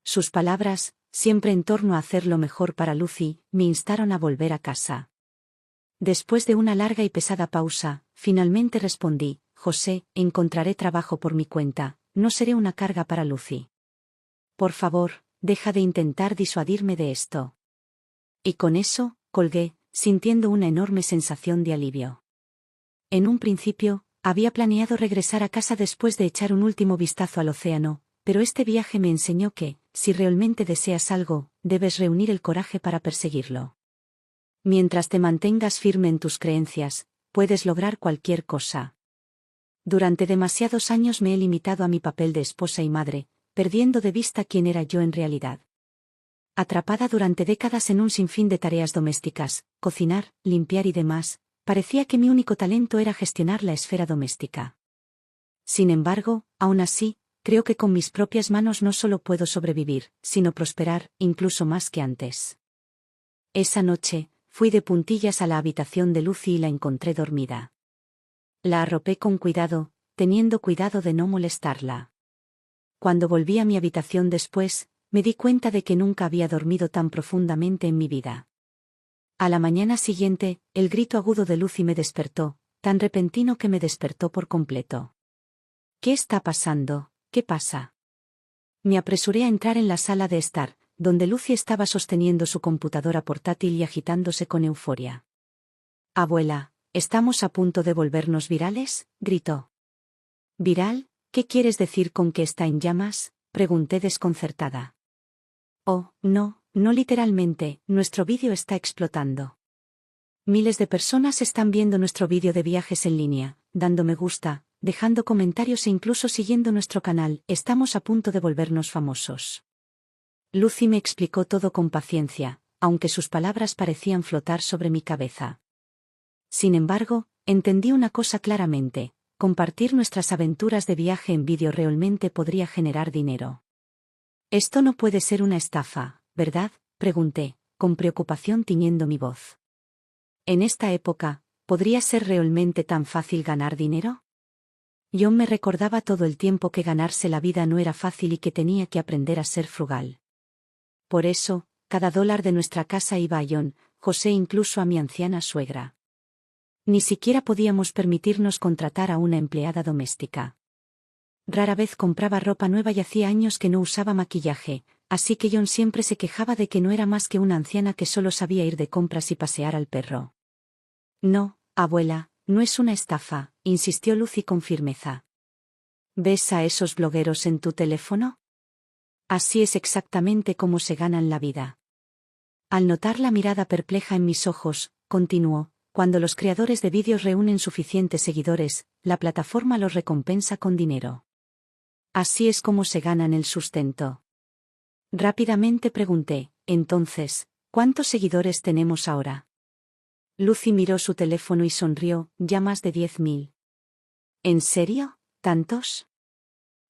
Sus palabras, siempre en torno a hacer lo mejor para Lucy, me instaron a volver a casa. Después de una larga y pesada pausa, finalmente respondí, José, encontraré trabajo por mi cuenta, no seré una carga para Lucy. Por favor, deja de intentar disuadirme de esto. Y con eso, colgué, sintiendo una enorme sensación de alivio. En un principio, había planeado regresar a casa después de echar un último vistazo al océano, pero este viaje me enseñó que, si realmente deseas algo, debes reunir el coraje para perseguirlo. Mientras te mantengas firme en tus creencias, puedes lograr cualquier cosa. Durante demasiados años me he limitado a mi papel de esposa y madre, perdiendo de vista quién era yo en realidad. Atrapada durante décadas en un sinfín de tareas domésticas, cocinar, limpiar y demás, parecía que mi único talento era gestionar la esfera doméstica. Sin embargo, aún así, creo que con mis propias manos no solo puedo sobrevivir, sino prosperar, incluso más que antes. Esa noche, fui de puntillas a la habitación de Lucy y la encontré dormida. La arropé con cuidado, teniendo cuidado de no molestarla. Cuando volví a mi habitación después, me di cuenta de que nunca había dormido tan profundamente en mi vida. A la mañana siguiente, el grito agudo de Lucy me despertó, tan repentino que me despertó por completo. ¿Qué está pasando? ¿Qué pasa? Me apresuré a entrar en la sala de estar, donde Lucy estaba sosteniendo su computadora portátil y agitándose con euforia. «Abuela, ¿estamos a punto de volvernos virales?», gritó. «¿Viral? ¿Qué quieres decir con que está en llamas?», pregunté desconcertada. «Oh, no, no literalmente, nuestro vídeo está explotando. Miles de personas están viendo nuestro vídeo de viajes en línea, dando me gusta, dejando comentarios e incluso siguiendo nuestro canal. Estamos a punto de volvernos famosos». Lucy me explicó todo con paciencia, aunque sus palabras parecían flotar sobre mi cabeza. Sin embargo, entendí una cosa claramente: compartir nuestras aventuras de viaje en vídeo realmente podría generar dinero. «Esto no puede ser una estafa, ¿verdad?», pregunté, con preocupación tiñendo mi voz. «En esta época, ¿podría ser realmente tan fácil ganar dinero?». John me recordaba todo el tiempo que ganarse la vida no era fácil y que tenía que aprender a ser frugal. Por eso, cada dólar de nuestra casa iba a John, José e incluso a mi anciana suegra. Ni siquiera podíamos permitirnos contratar a una empleada doméstica. Rara vez compraba ropa nueva y hacía años que no usaba maquillaje, así que John siempre se quejaba de que no era más que una anciana que solo sabía ir de compras y pasear al perro. «No, abuela, no es una estafa», insistió Lucy con firmeza. «¿Ves a esos blogueros en tu teléfono? Así es exactamente como se ganan la vida». Al notar la mirada perpleja en mis ojos, continuó: «Cuando los creadores de vídeos reúnen suficientes seguidores, la plataforma los recompensa con dinero. Así es como se ganan el sustento». Rápidamente pregunté: «Entonces, ¿cuántos seguidores tenemos ahora?». Lucy miró su teléfono y sonrió: «Ya más de 10.000». «¿En serio? ¿Tantos?».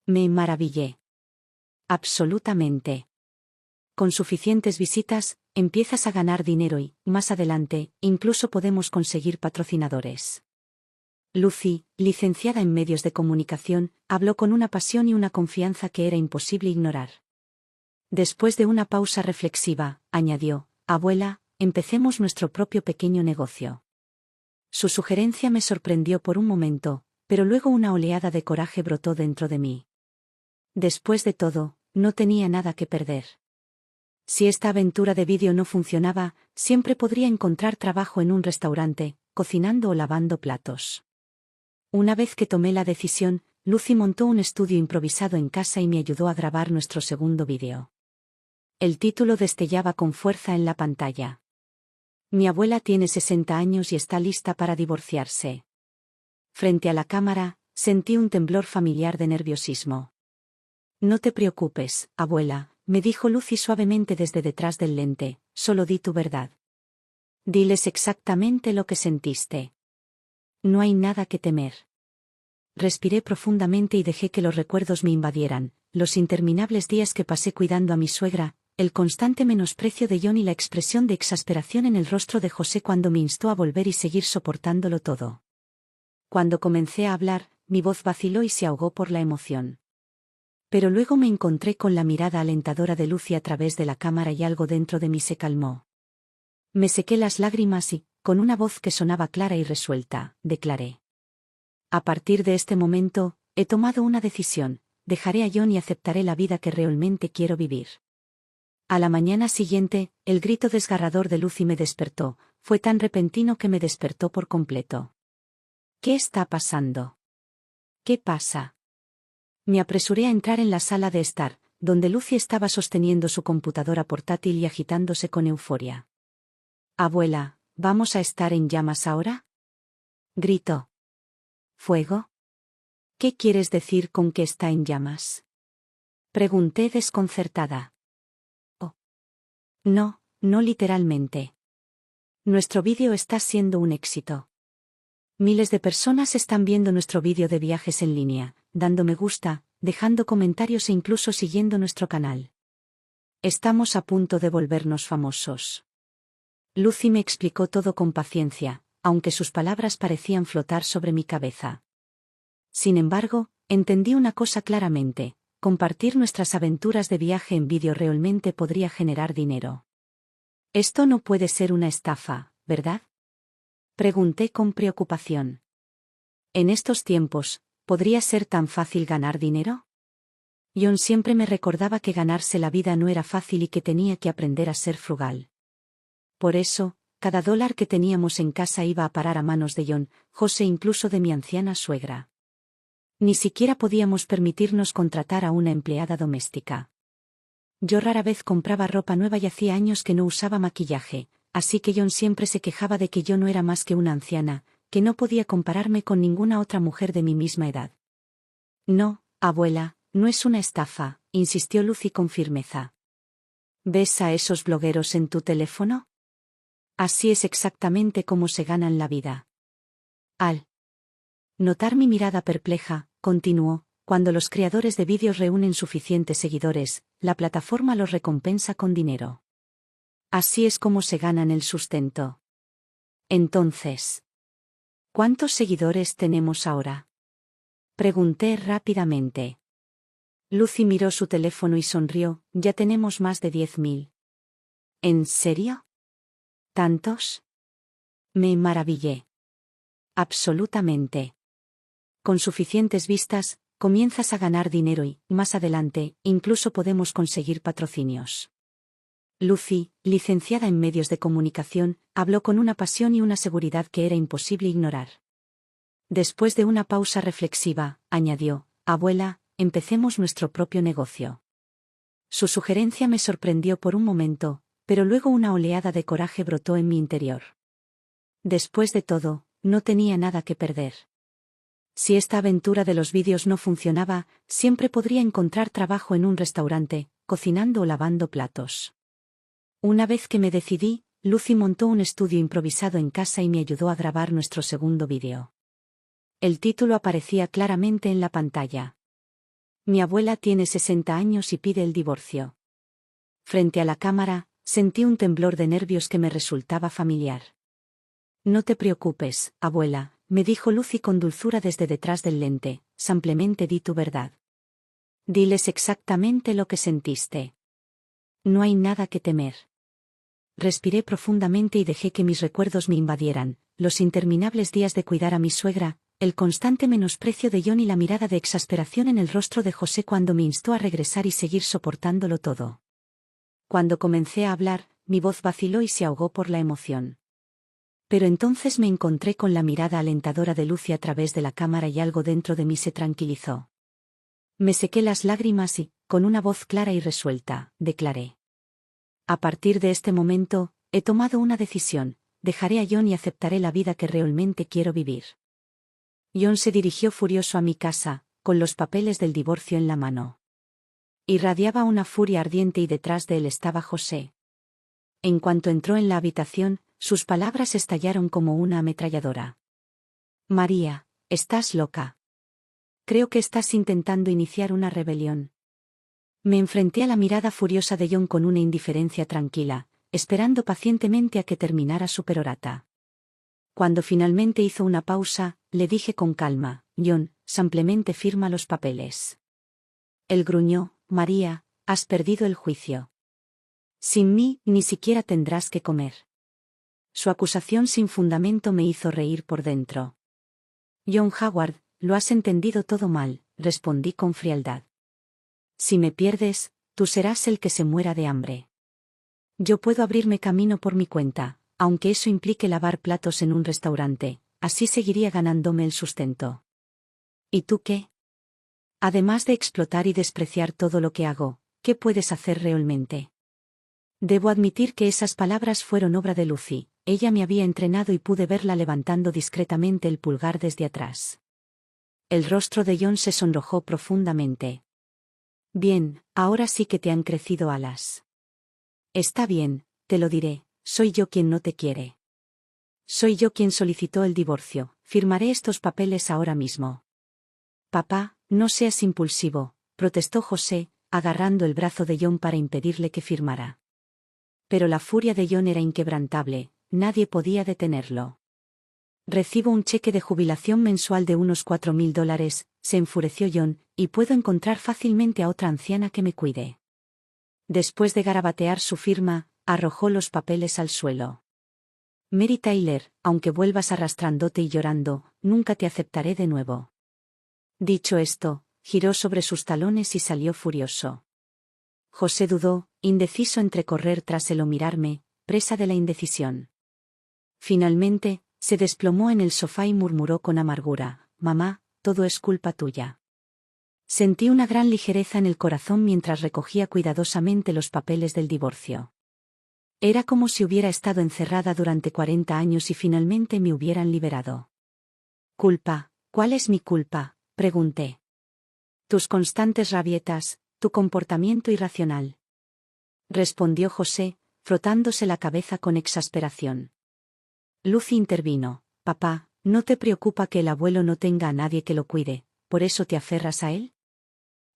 Me maravillé. «Absolutamente. Con suficientes visitas, empiezas a ganar dinero y, más adelante, incluso podemos conseguir patrocinadores». Lucy, licenciada en medios de comunicación, habló con una pasión y una confianza que era imposible ignorar. Después de una pausa reflexiva, añadió: «Abuela, empecemos nuestro propio pequeño negocio». Su sugerencia me sorprendió por un momento, pero luego una oleada de coraje brotó dentro de mí. Después de todo, no tenía nada que perder. Si esta aventura de vídeo no funcionaba, siempre podría encontrar trabajo en un restaurante, cocinando o lavando platos. Una vez que tomé la decisión, Lucy montó un estudio improvisado en casa y me ayudó a grabar nuestro segundo vídeo. El título destellaba con fuerza en la pantalla: «Mi abuela tiene 60 años y está lista para divorciarse». Frente a la cámara, sentí un temblor familiar de nerviosismo. «No te preocupes, abuela», me dijo Lucy suavemente desde detrás del lente, «solo di tu verdad. Diles exactamente lo que sentiste. No hay nada que temer». Respiré profundamente y dejé que los recuerdos me invadieran: los interminables días que pasé cuidando a mi suegra, el constante menosprecio de John y la expresión de exasperación en el rostro de José cuando me instó a volver y seguir soportándolo todo. Cuando comencé a hablar, mi voz vaciló y se ahogó por la emoción. Pero luego me encontré con la mirada alentadora de Lucy a través de la cámara y algo dentro de mí se calmó. Me sequé las lágrimas y, con una voz que sonaba clara y resuelta, declaré: «A partir de este momento, he tomado una decisión: dejaré a John y aceptaré la vida que realmente quiero vivir». A la mañana siguiente, el grito desgarrador de Lucy me despertó. Fue tan repentino que me despertó por completo. «¿Qué está pasando? ¿Qué pasa?». Me apresuré a entrar en la sala de estar, donde Lucy estaba sosteniendo su computadora portátil y agitándose con euforia. «Abuela, ¿vamos a estar en llamas ahora?», gritó. «¿Fuego? ¿Qué quieres decir con que está en llamas?», pregunté desconcertada. «Oh. No, no literalmente. Nuestro vídeo está siendo un éxito. Miles de personas están viendo nuestro vídeo de viajes en línea, dando me gusta, dejando comentarios e incluso siguiendo nuestro canal. Estamos a punto de volvernos famosos. Lucy me explicó todo con paciencia, aunque sus palabras parecían flotar sobre mi cabeza. Sin embargo, entendí una cosa claramente: compartir nuestras aventuras de viaje en vídeo realmente podría generar dinero. Esto no puede ser una estafa, ¿verdad? Pregunté con preocupación. En estos tiempos, ¿podría ser tan fácil ganar dinero? John siempre me recordaba que ganarse la vida no era fácil y que tenía que aprender a ser frugal. Por eso, cada dólar que teníamos en casa iba a parar a manos de John, José e incluso de mi anciana suegra. Ni siquiera podíamos permitirnos contratar a una empleada doméstica. Yo rara vez compraba ropa nueva y hacía años que no usaba maquillaje, así que John siempre se quejaba de que yo no era más que una anciana, que no podía compararme con ninguna otra mujer de mi misma edad. No, abuela, no es una estafa, insistió Lucy con firmeza. ¿Ves a esos blogueros en tu teléfono? Así es exactamente como se ganan la vida. Al notar mi mirada perpleja, continuó: cuando los creadores de vídeos reúnen suficientes seguidores, la plataforma los recompensa con dinero. Así es como se ganan el sustento. Entonces, ¿cuántos seguidores tenemos ahora? Pregunté rápidamente. Lucy miró su teléfono y sonrió: ya tenemos más de 10.000. ¿En serio? ¿Tantos? Me maravillé. Absolutamente. Con suficientes vistas, comienzas a ganar dinero y, más adelante, incluso podemos conseguir patrocinios. Lucy, licenciada en medios de comunicación, habló con una pasión y una seguridad que era imposible ignorar. Después de una pausa reflexiva, añadió: abuela, empecemos nuestro propio negocio. Su sugerencia me sorprendió por un momento, pero luego una oleada de coraje brotó en mi interior. Después de todo, no tenía nada que perder. Si esta aventura de los vídeos no funcionaba, siempre podría encontrar trabajo en un restaurante, cocinando o lavando platos. Una vez que me decidí, Lucy montó un estudio improvisado en casa y me ayudó a grabar nuestro segundo vídeo. El título aparecía claramente en la pantalla. Mi abuela tiene 60 años y pide el divorcio. Frente a la cámara, sentí un temblor de nervios que me resultaba familiar. No te preocupes, abuela, me dijo Lucy con dulzura desde detrás del lente, simplemente di tu verdad. Diles exactamente lo que sentiste. No hay nada que temer. Respiré profundamente y dejé que mis recuerdos me invadieran: los interminables días de cuidar a mi suegra, el constante menosprecio de John y la mirada de exasperación en el rostro de José cuando me instó a regresar y seguir soportándolo todo. Cuando comencé a hablar, mi voz vaciló y se ahogó por la emoción. Pero entonces me encontré con la mirada alentadora de Lucy a través de la cámara y algo dentro de mí se tranquilizó. Me sequé las lágrimas y, con una voz clara y resuelta, declaré: a partir de este momento, he tomado una decisión: dejaré a John y aceptaré la vida que realmente quiero vivir. John se dirigió furioso a mi casa, con los papeles del divorcio en la mano. Irradiaba una furia ardiente y detrás de él estaba José. En cuanto entró en la habitación, sus palabras estallaron como una ametralladora. María, estás loca. Creo que estás intentando iniciar una rebelión. Me enfrenté a la mirada furiosa de John con una indiferencia tranquila, esperando pacientemente a que terminara su perorata. Cuando finalmente hizo una pausa, le dije con calma: John, simplemente firma los papeles. Él gruñó: María, has perdido el juicio. Sin mí, ni siquiera tendrás que comer. Su acusación sin fundamento me hizo reír por dentro. John Howard, lo has entendido todo mal, respondí con frialdad. Si me pierdes, tú serás el que se muera de hambre. Yo puedo abrirme camino por mi cuenta, aunque eso implique lavar platos en un restaurante, así seguiría ganándome el sustento. ¿Y tú qué? Además de explotar y despreciar todo lo que hago, ¿qué puedes hacer realmente? Debo admitir que esas palabras fueron obra de Lucy. Ella me había entrenado y pude verla levantando discretamente el pulgar desde atrás. El rostro de John se sonrojó profundamente. Bien, ahora sí que te han crecido alas. Está bien, te lo diré: soy yo quien no te quiere. Soy yo quien solicitó el divorcio. Firmaré estos papeles ahora mismo. Papá, no seas impulsivo, protestó José, agarrando el brazo de John para impedirle que firmara. Pero la furia de John era inquebrantable, nadie podía detenerlo. Recibo un cheque de jubilación mensual de unos $4.000, se enfureció John, y puedo encontrar fácilmente a otra anciana que me cuide. Después de garabatear su firma, arrojó los papeles al suelo. Mary Tyler, aunque vuelvas arrastrándote y llorando, nunca te aceptaré de nuevo. Dicho esto, giró sobre sus talones y salió furioso. José dudó, indeciso entre correr tras él o mirarme, presa de la indecisión. Finalmente, se desplomó en el sofá y murmuró con amargura: «Mamá, todo es culpa tuya». Sentí una gran ligereza en el corazón mientras recogía cuidadosamente los papeles del divorcio. Era como si hubiera estado encerrada durante 40 años y finalmente me hubieran liberado. «¿Culpa? ¿Cuál es mi culpa?», pregunté. «Tus constantes rabietas, tu comportamiento irracional», respondió José, frotándose la cabeza con exasperación. Lucy intervino: «Papá, ¿no te preocupa que el abuelo no tenga a nadie que lo cuide, por eso te aferras a él?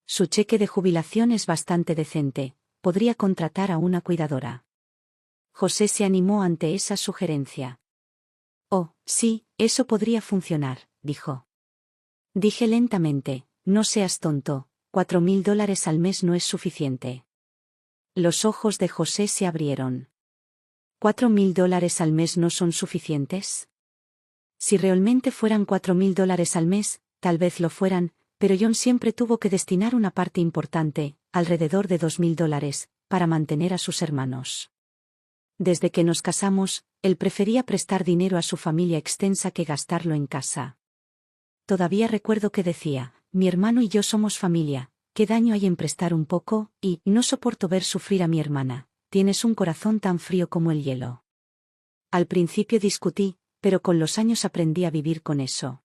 Su cheque de jubilación es bastante decente, podría contratar a una cuidadora». José se animó ante esa sugerencia. «Oh, sí, eso podría funcionar», dijo. Dije lentamente: «No seas tonto, $4.000 al mes no es suficiente». Los ojos de José se abrieron. ¿$4.000 al mes no son suficientes? Si realmente fueran $4.000 al mes, tal vez lo fueran, pero John siempre tuvo que destinar una parte importante, alrededor de $2.000, para mantener a sus hermanos. Desde que nos casamos, él prefería prestar dinero a su familia extensa que gastarlo en casa. Todavía recuerdo que decía: «Mi hermano y yo somos familia, ¿qué daño hay en prestar un poco? Y no soporto ver sufrir a mi hermana, tienes un corazón tan frío como el hielo». Al principio discutí, pero con los años aprendí a vivir con eso.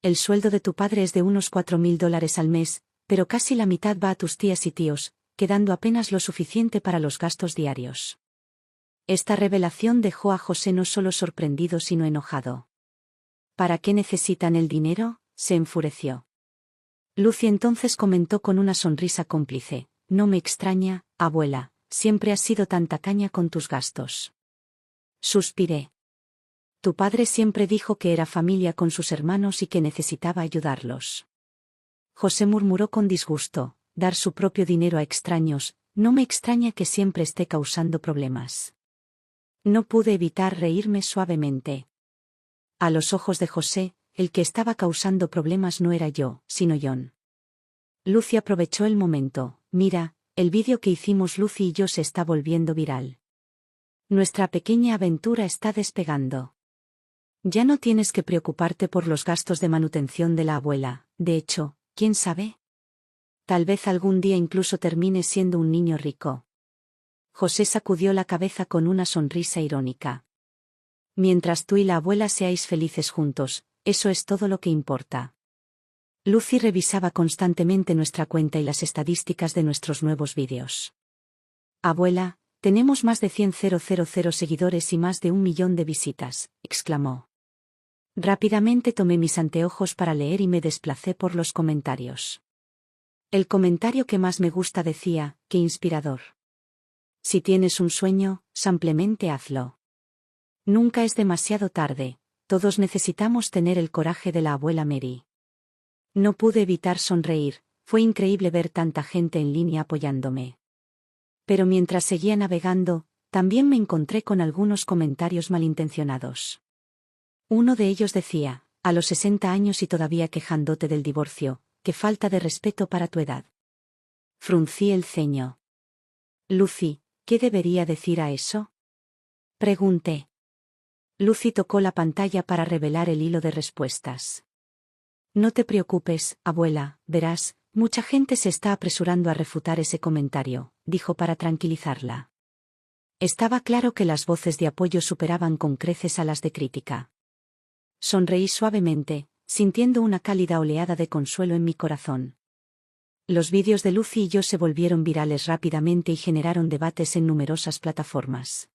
El sueldo de tu padre es de unos $4.000 al mes, pero casi la mitad va a tus tías y tíos, quedando apenas lo suficiente para los gastos diarios. Esta revelación dejó a José no solo sorprendido sino enojado. «¿Para qué necesitan el dinero?», se enfureció. Lucy entonces comentó con una sonrisa cómplice: «No me extraña, abuela, siempre has sido tan tacaña con tus gastos». Suspiré. «Tu padre siempre dijo que era familia con sus hermanos y que necesitaba ayudarlos». José murmuró con disgusto: «Dar su propio dinero a extraños, no me extraña que siempre esté causando problemas». No pude evitar reírme suavemente. A los ojos de José, el que estaba causando problemas no era yo, sino John. Lucy aprovechó el momento: «Mira, el vídeo que hicimos Lucy y yo se está volviendo viral. Nuestra pequeña aventura está despegando. Ya no tienes que preocuparte por los gastos de manutención de la abuela, de hecho, ¿quién sabe? Tal vez algún día incluso termines siendo un niño rico». José sacudió la cabeza con una sonrisa irónica. «Mientras tú y la abuela seáis felices juntos, eso es todo lo que importa». Lucy revisaba constantemente nuestra cuenta y las estadísticas de nuestros nuevos vídeos. «Abuela, tenemos más de 100.000 seguidores y más de 1 millón de visitas», exclamó. Rápidamente tomé mis anteojos para leer y me desplacé por los comentarios. El comentario que más me gusta decía: «Qué inspirador. Si tienes un sueño, simplemente hazlo. Nunca es demasiado tarde, todos necesitamos tener el coraje de la abuela Mary». No pude evitar sonreír, fue increíble ver tanta gente en línea apoyándome. Pero mientras seguía navegando, también me encontré con algunos comentarios malintencionados. Uno de ellos decía: «A los 60 años y todavía quejándote del divorcio, qué falta de respeto para tu edad». Fruncí el ceño. «Lucy, ¿qué debería decir a eso?», pregunté. Lucy tocó la pantalla para revelar el hilo de respuestas. «No te preocupes, abuela, verás, mucha gente se está apresurando a refutar ese comentario», dijo para tranquilizarla. Estaba claro que las voces de apoyo superaban con creces a las de crítica. Sonreí suavemente, sintiendo una cálida oleada de consuelo en mi corazón. Los vídeos de Lucy y yo se volvieron virales rápidamente y generaron debates en numerosas plataformas.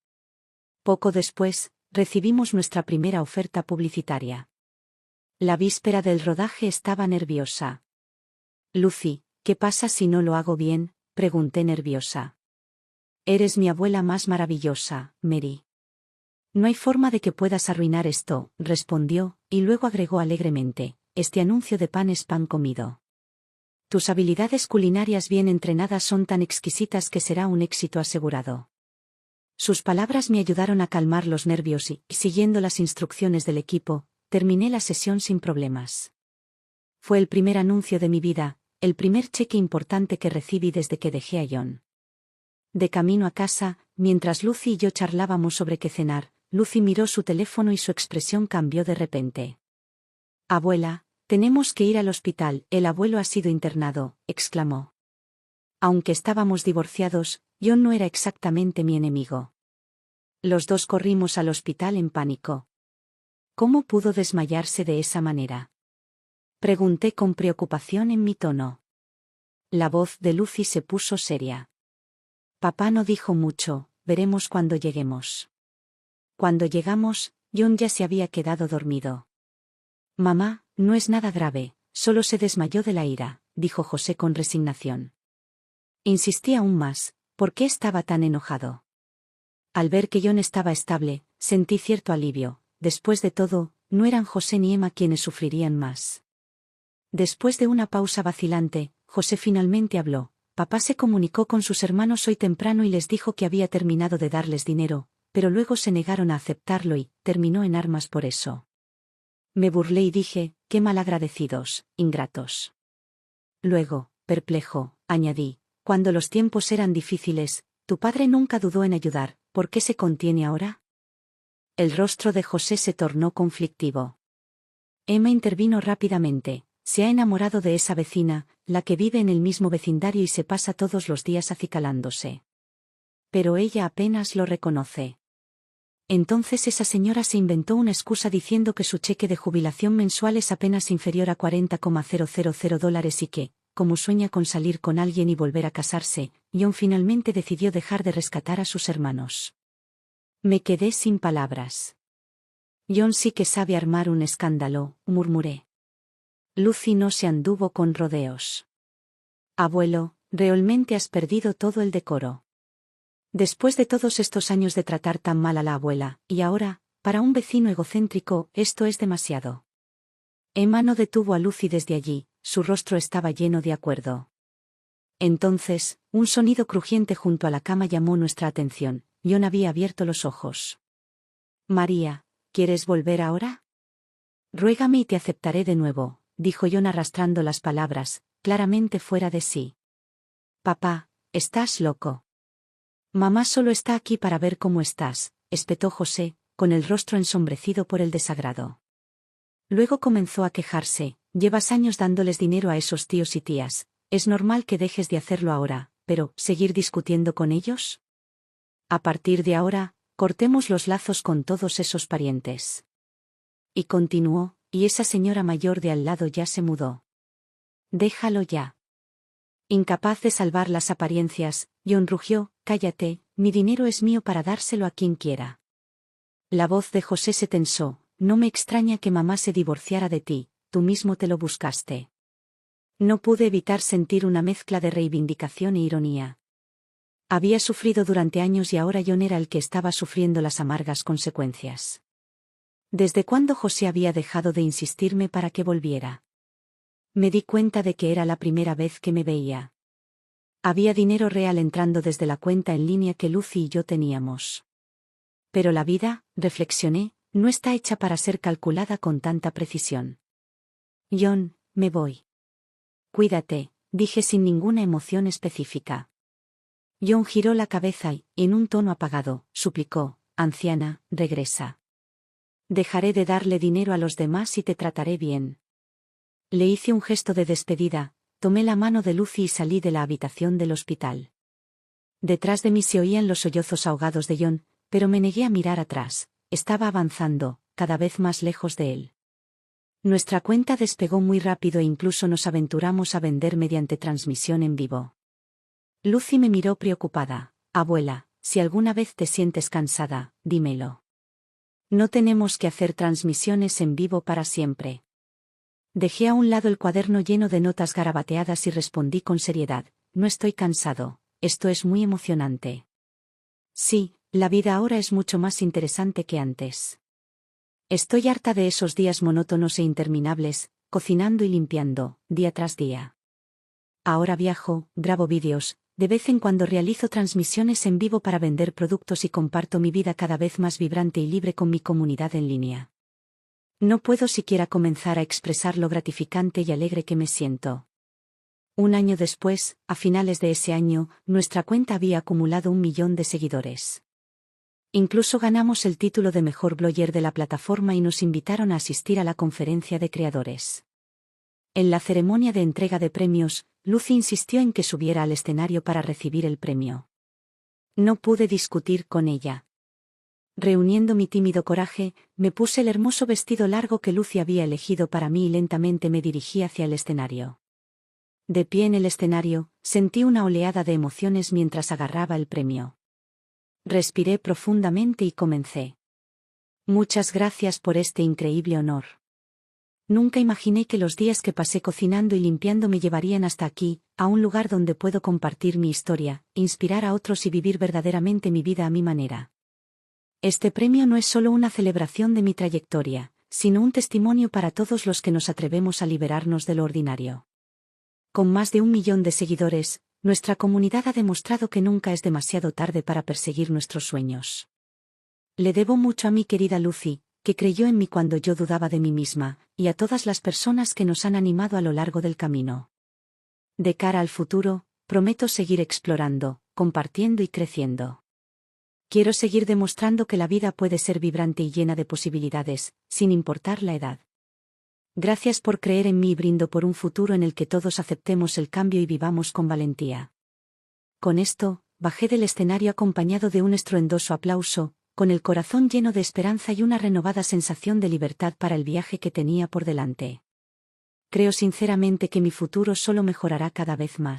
Poco después, recibimos nuestra primera oferta publicitaria. La víspera del rodaje estaba nerviosa. «Lucy, ¿Qué pasa si no lo hago bien?, pregunté nerviosa. Eres mi abuela más maravillosa, Mary. No hay forma de que puedas arruinar esto, respondió, y luego agregó alegremente, este anuncio de pan es pan comido. Tus habilidades culinarias bien entrenadas son tan exquisitas que será un éxito asegurado. Sus palabras me ayudaron a calmar los nervios y, siguiendo las instrucciones del equipo, terminé la sesión sin problemas. Fue el primer anuncio de mi vida, el primer cheque importante que recibí desde que dejé a John. De camino a casa, mientras Lucy y yo charlábamos sobre qué cenar, Lucy miró su teléfono y su expresión cambió de repente. Abuela, tenemos que ir al hospital, el abuelo ha sido internado, exclamó. Aunque estábamos divorciados, John no era exactamente mi enemigo. Los dos corrimos al hospital en pánico. ¿Cómo pudo desmayarse de esa manera?, pregunté con preocupación en mi tono. La voz de Lucy se puso seria. Papá no dijo mucho, veremos cuando lleguemos. Cuando llegamos, John ya se había quedado dormido. Mamá, no es nada grave, solo se desmayó de la ira, dijo José con resignación. Insistí aún más, ¿por qué estaba tan enojado? Al ver que John estaba estable, sentí cierto alivio, después de todo, no eran José ni Emma quienes sufrirían más. Después de una pausa vacilante, José finalmente habló. Papá se comunicó con sus hermanos hoy temprano y les dijo que había terminado de darles dinero, pero luego se negaron a aceptarlo y terminó en armas por eso. Me burlé y dije, qué malagradecidos, ingratos. Luego, perplejo, añadí, cuando los tiempos eran difíciles, tu padre nunca dudó en ayudar, ¿por qué se contiene ahora? El rostro de José se tornó conflictivo. Emma intervino rápidamente. Se ha enamorado de esa vecina, la que vive en el mismo vecindario y se pasa todos los días acicalándose. Pero ella apenas lo reconoce. Entonces esa señora se inventó una excusa diciendo que su cheque de jubilación mensual es apenas inferior a $40,000 y que, como sueña con salir con alguien y volver a casarse, John finalmente decidió dejar de rescatar a sus hermanos. Me quedé sin palabras. John sí que sabe armar un escándalo, murmuré. Lucy no se anduvo con rodeos. Abuelo, realmente has perdido todo el decoro. Después de todos estos años de tratar tan mal a la abuela, y ahora, para un vecino egocéntrico, esto es demasiado. Emma no detuvo a Lucy desde allí, su rostro estaba lleno de acuerdo. Entonces, un sonido crujiente junto a la cama llamó nuestra atención. John había abierto los ojos. María, ¿quieres volver ahora? Ruégame y te aceptaré de nuevo, dijo John arrastrando las palabras, claramente fuera de sí. Papá, estás loco. Mamá solo está aquí para ver cómo estás, espetó José, con el rostro ensombrecido por el desagrado. Luego comenzó a quejarse, llevas años dándoles dinero a esos tíos y tías, es normal que dejes de hacerlo ahora, pero, ¿seguir discutiendo con ellos? A partir de ahora, cortemos los lazos con todos esos parientes. Y continuó, y esa señora mayor de al lado ya se mudó. Déjalo ya. Incapaz de salvar las apariencias, John rugió, cállate, mi dinero es mío para dárselo a quien quiera. La voz de José se tensó, no me extraña que mamá se divorciara de ti, tú mismo te lo buscaste. No pude evitar sentir una mezcla de reivindicación e ironía. Había sufrido durante años y ahora John era el que estaba sufriendo las amargas consecuencias. ¿Desde cuándo José había dejado de insistirme para que volviera? Me di cuenta de que era la primera vez que me veía. Había dinero real entrando desde la cuenta en línea que Lucy y yo teníamos. Pero la vida, reflexioné, no está hecha para ser calculada con tanta precisión. John, me voy. Cuídate, dije sin ninguna emoción específica. John giró la cabeza y, en un tono apagado, suplicó, anciana, regresa. Dejaré de darle dinero a los demás y te trataré bien. Le hice un gesto de despedida, tomé la mano de Lucy y salí de la habitación del hospital. Detrás de mí se oían los sollozos ahogados de John, pero me negué a mirar atrás, estaba avanzando, cada vez más lejos de él. Nuestra cuenta despegó muy rápido e incluso nos aventuramos a vender mediante transmisión en vivo. Lucy me miró preocupada. Abuela, si alguna vez te sientes cansada, dímelo. No tenemos que hacer transmisiones en vivo para siempre. Dejé a un lado el cuaderno lleno de notas garabateadas y respondí con seriedad: no estoy cansado, esto es muy emocionante. Sí, la vida ahora es mucho más interesante que antes. Estoy harta de esos días monótonos e interminables, cocinando y limpiando, día tras día. Ahora viajo, grabo vídeos, de vez en cuando realizo transmisiones en vivo para vender productos y comparto mi vida cada vez más vibrante y libre con mi comunidad en línea. No puedo siquiera comenzar a expresar lo gratificante y alegre que me siento. Un año después, a finales de ese año, nuestra cuenta había acumulado 1 millón de seguidores. Incluso ganamos el título de mejor blogger de la plataforma y nos invitaron a asistir a la conferencia de creadores. En la ceremonia de entrega de premios, Lucy insistió en que subiera al escenario para recibir el premio. No pude discutir con ella. Reuniendo mi tímido coraje, me puse el hermoso vestido largo que Lucy había elegido para mí y lentamente me dirigí hacia el escenario. De pie en el escenario, sentí una oleada de emociones mientras agarraba el premio. Respiré profundamente y comencé. Muchas gracias por este increíble honor. Nunca imaginé que los días que pasé cocinando y limpiando me llevarían hasta aquí, a un lugar donde puedo compartir mi historia, inspirar a otros y vivir verdaderamente mi vida a mi manera. Este premio no es solo una celebración de mi trayectoria, sino un testimonio para todos los que nos atrevemos a liberarnos de lo ordinario. Con más de 1 millón de seguidores, nuestra comunidad ha demostrado que nunca es demasiado tarde para perseguir nuestros sueños. Le debo mucho a mi querida Lucy, que creyó en mí cuando yo dudaba de mí misma, y a todas las personas que nos han animado a lo largo del camino. De cara al futuro, prometo seguir explorando, compartiendo y creciendo. Quiero seguir demostrando que la vida puede ser vibrante y llena de posibilidades, sin importar la edad. Gracias por creer en mí y brindo por un futuro en el que todos aceptemos el cambio y vivamos con valentía. Con esto, bajé del escenario acompañado de un estruendoso aplauso, con el corazón lleno de esperanza y una renovada sensación de libertad para el viaje que tenía por delante. Creo sinceramente que mi futuro solo mejorará cada vez más.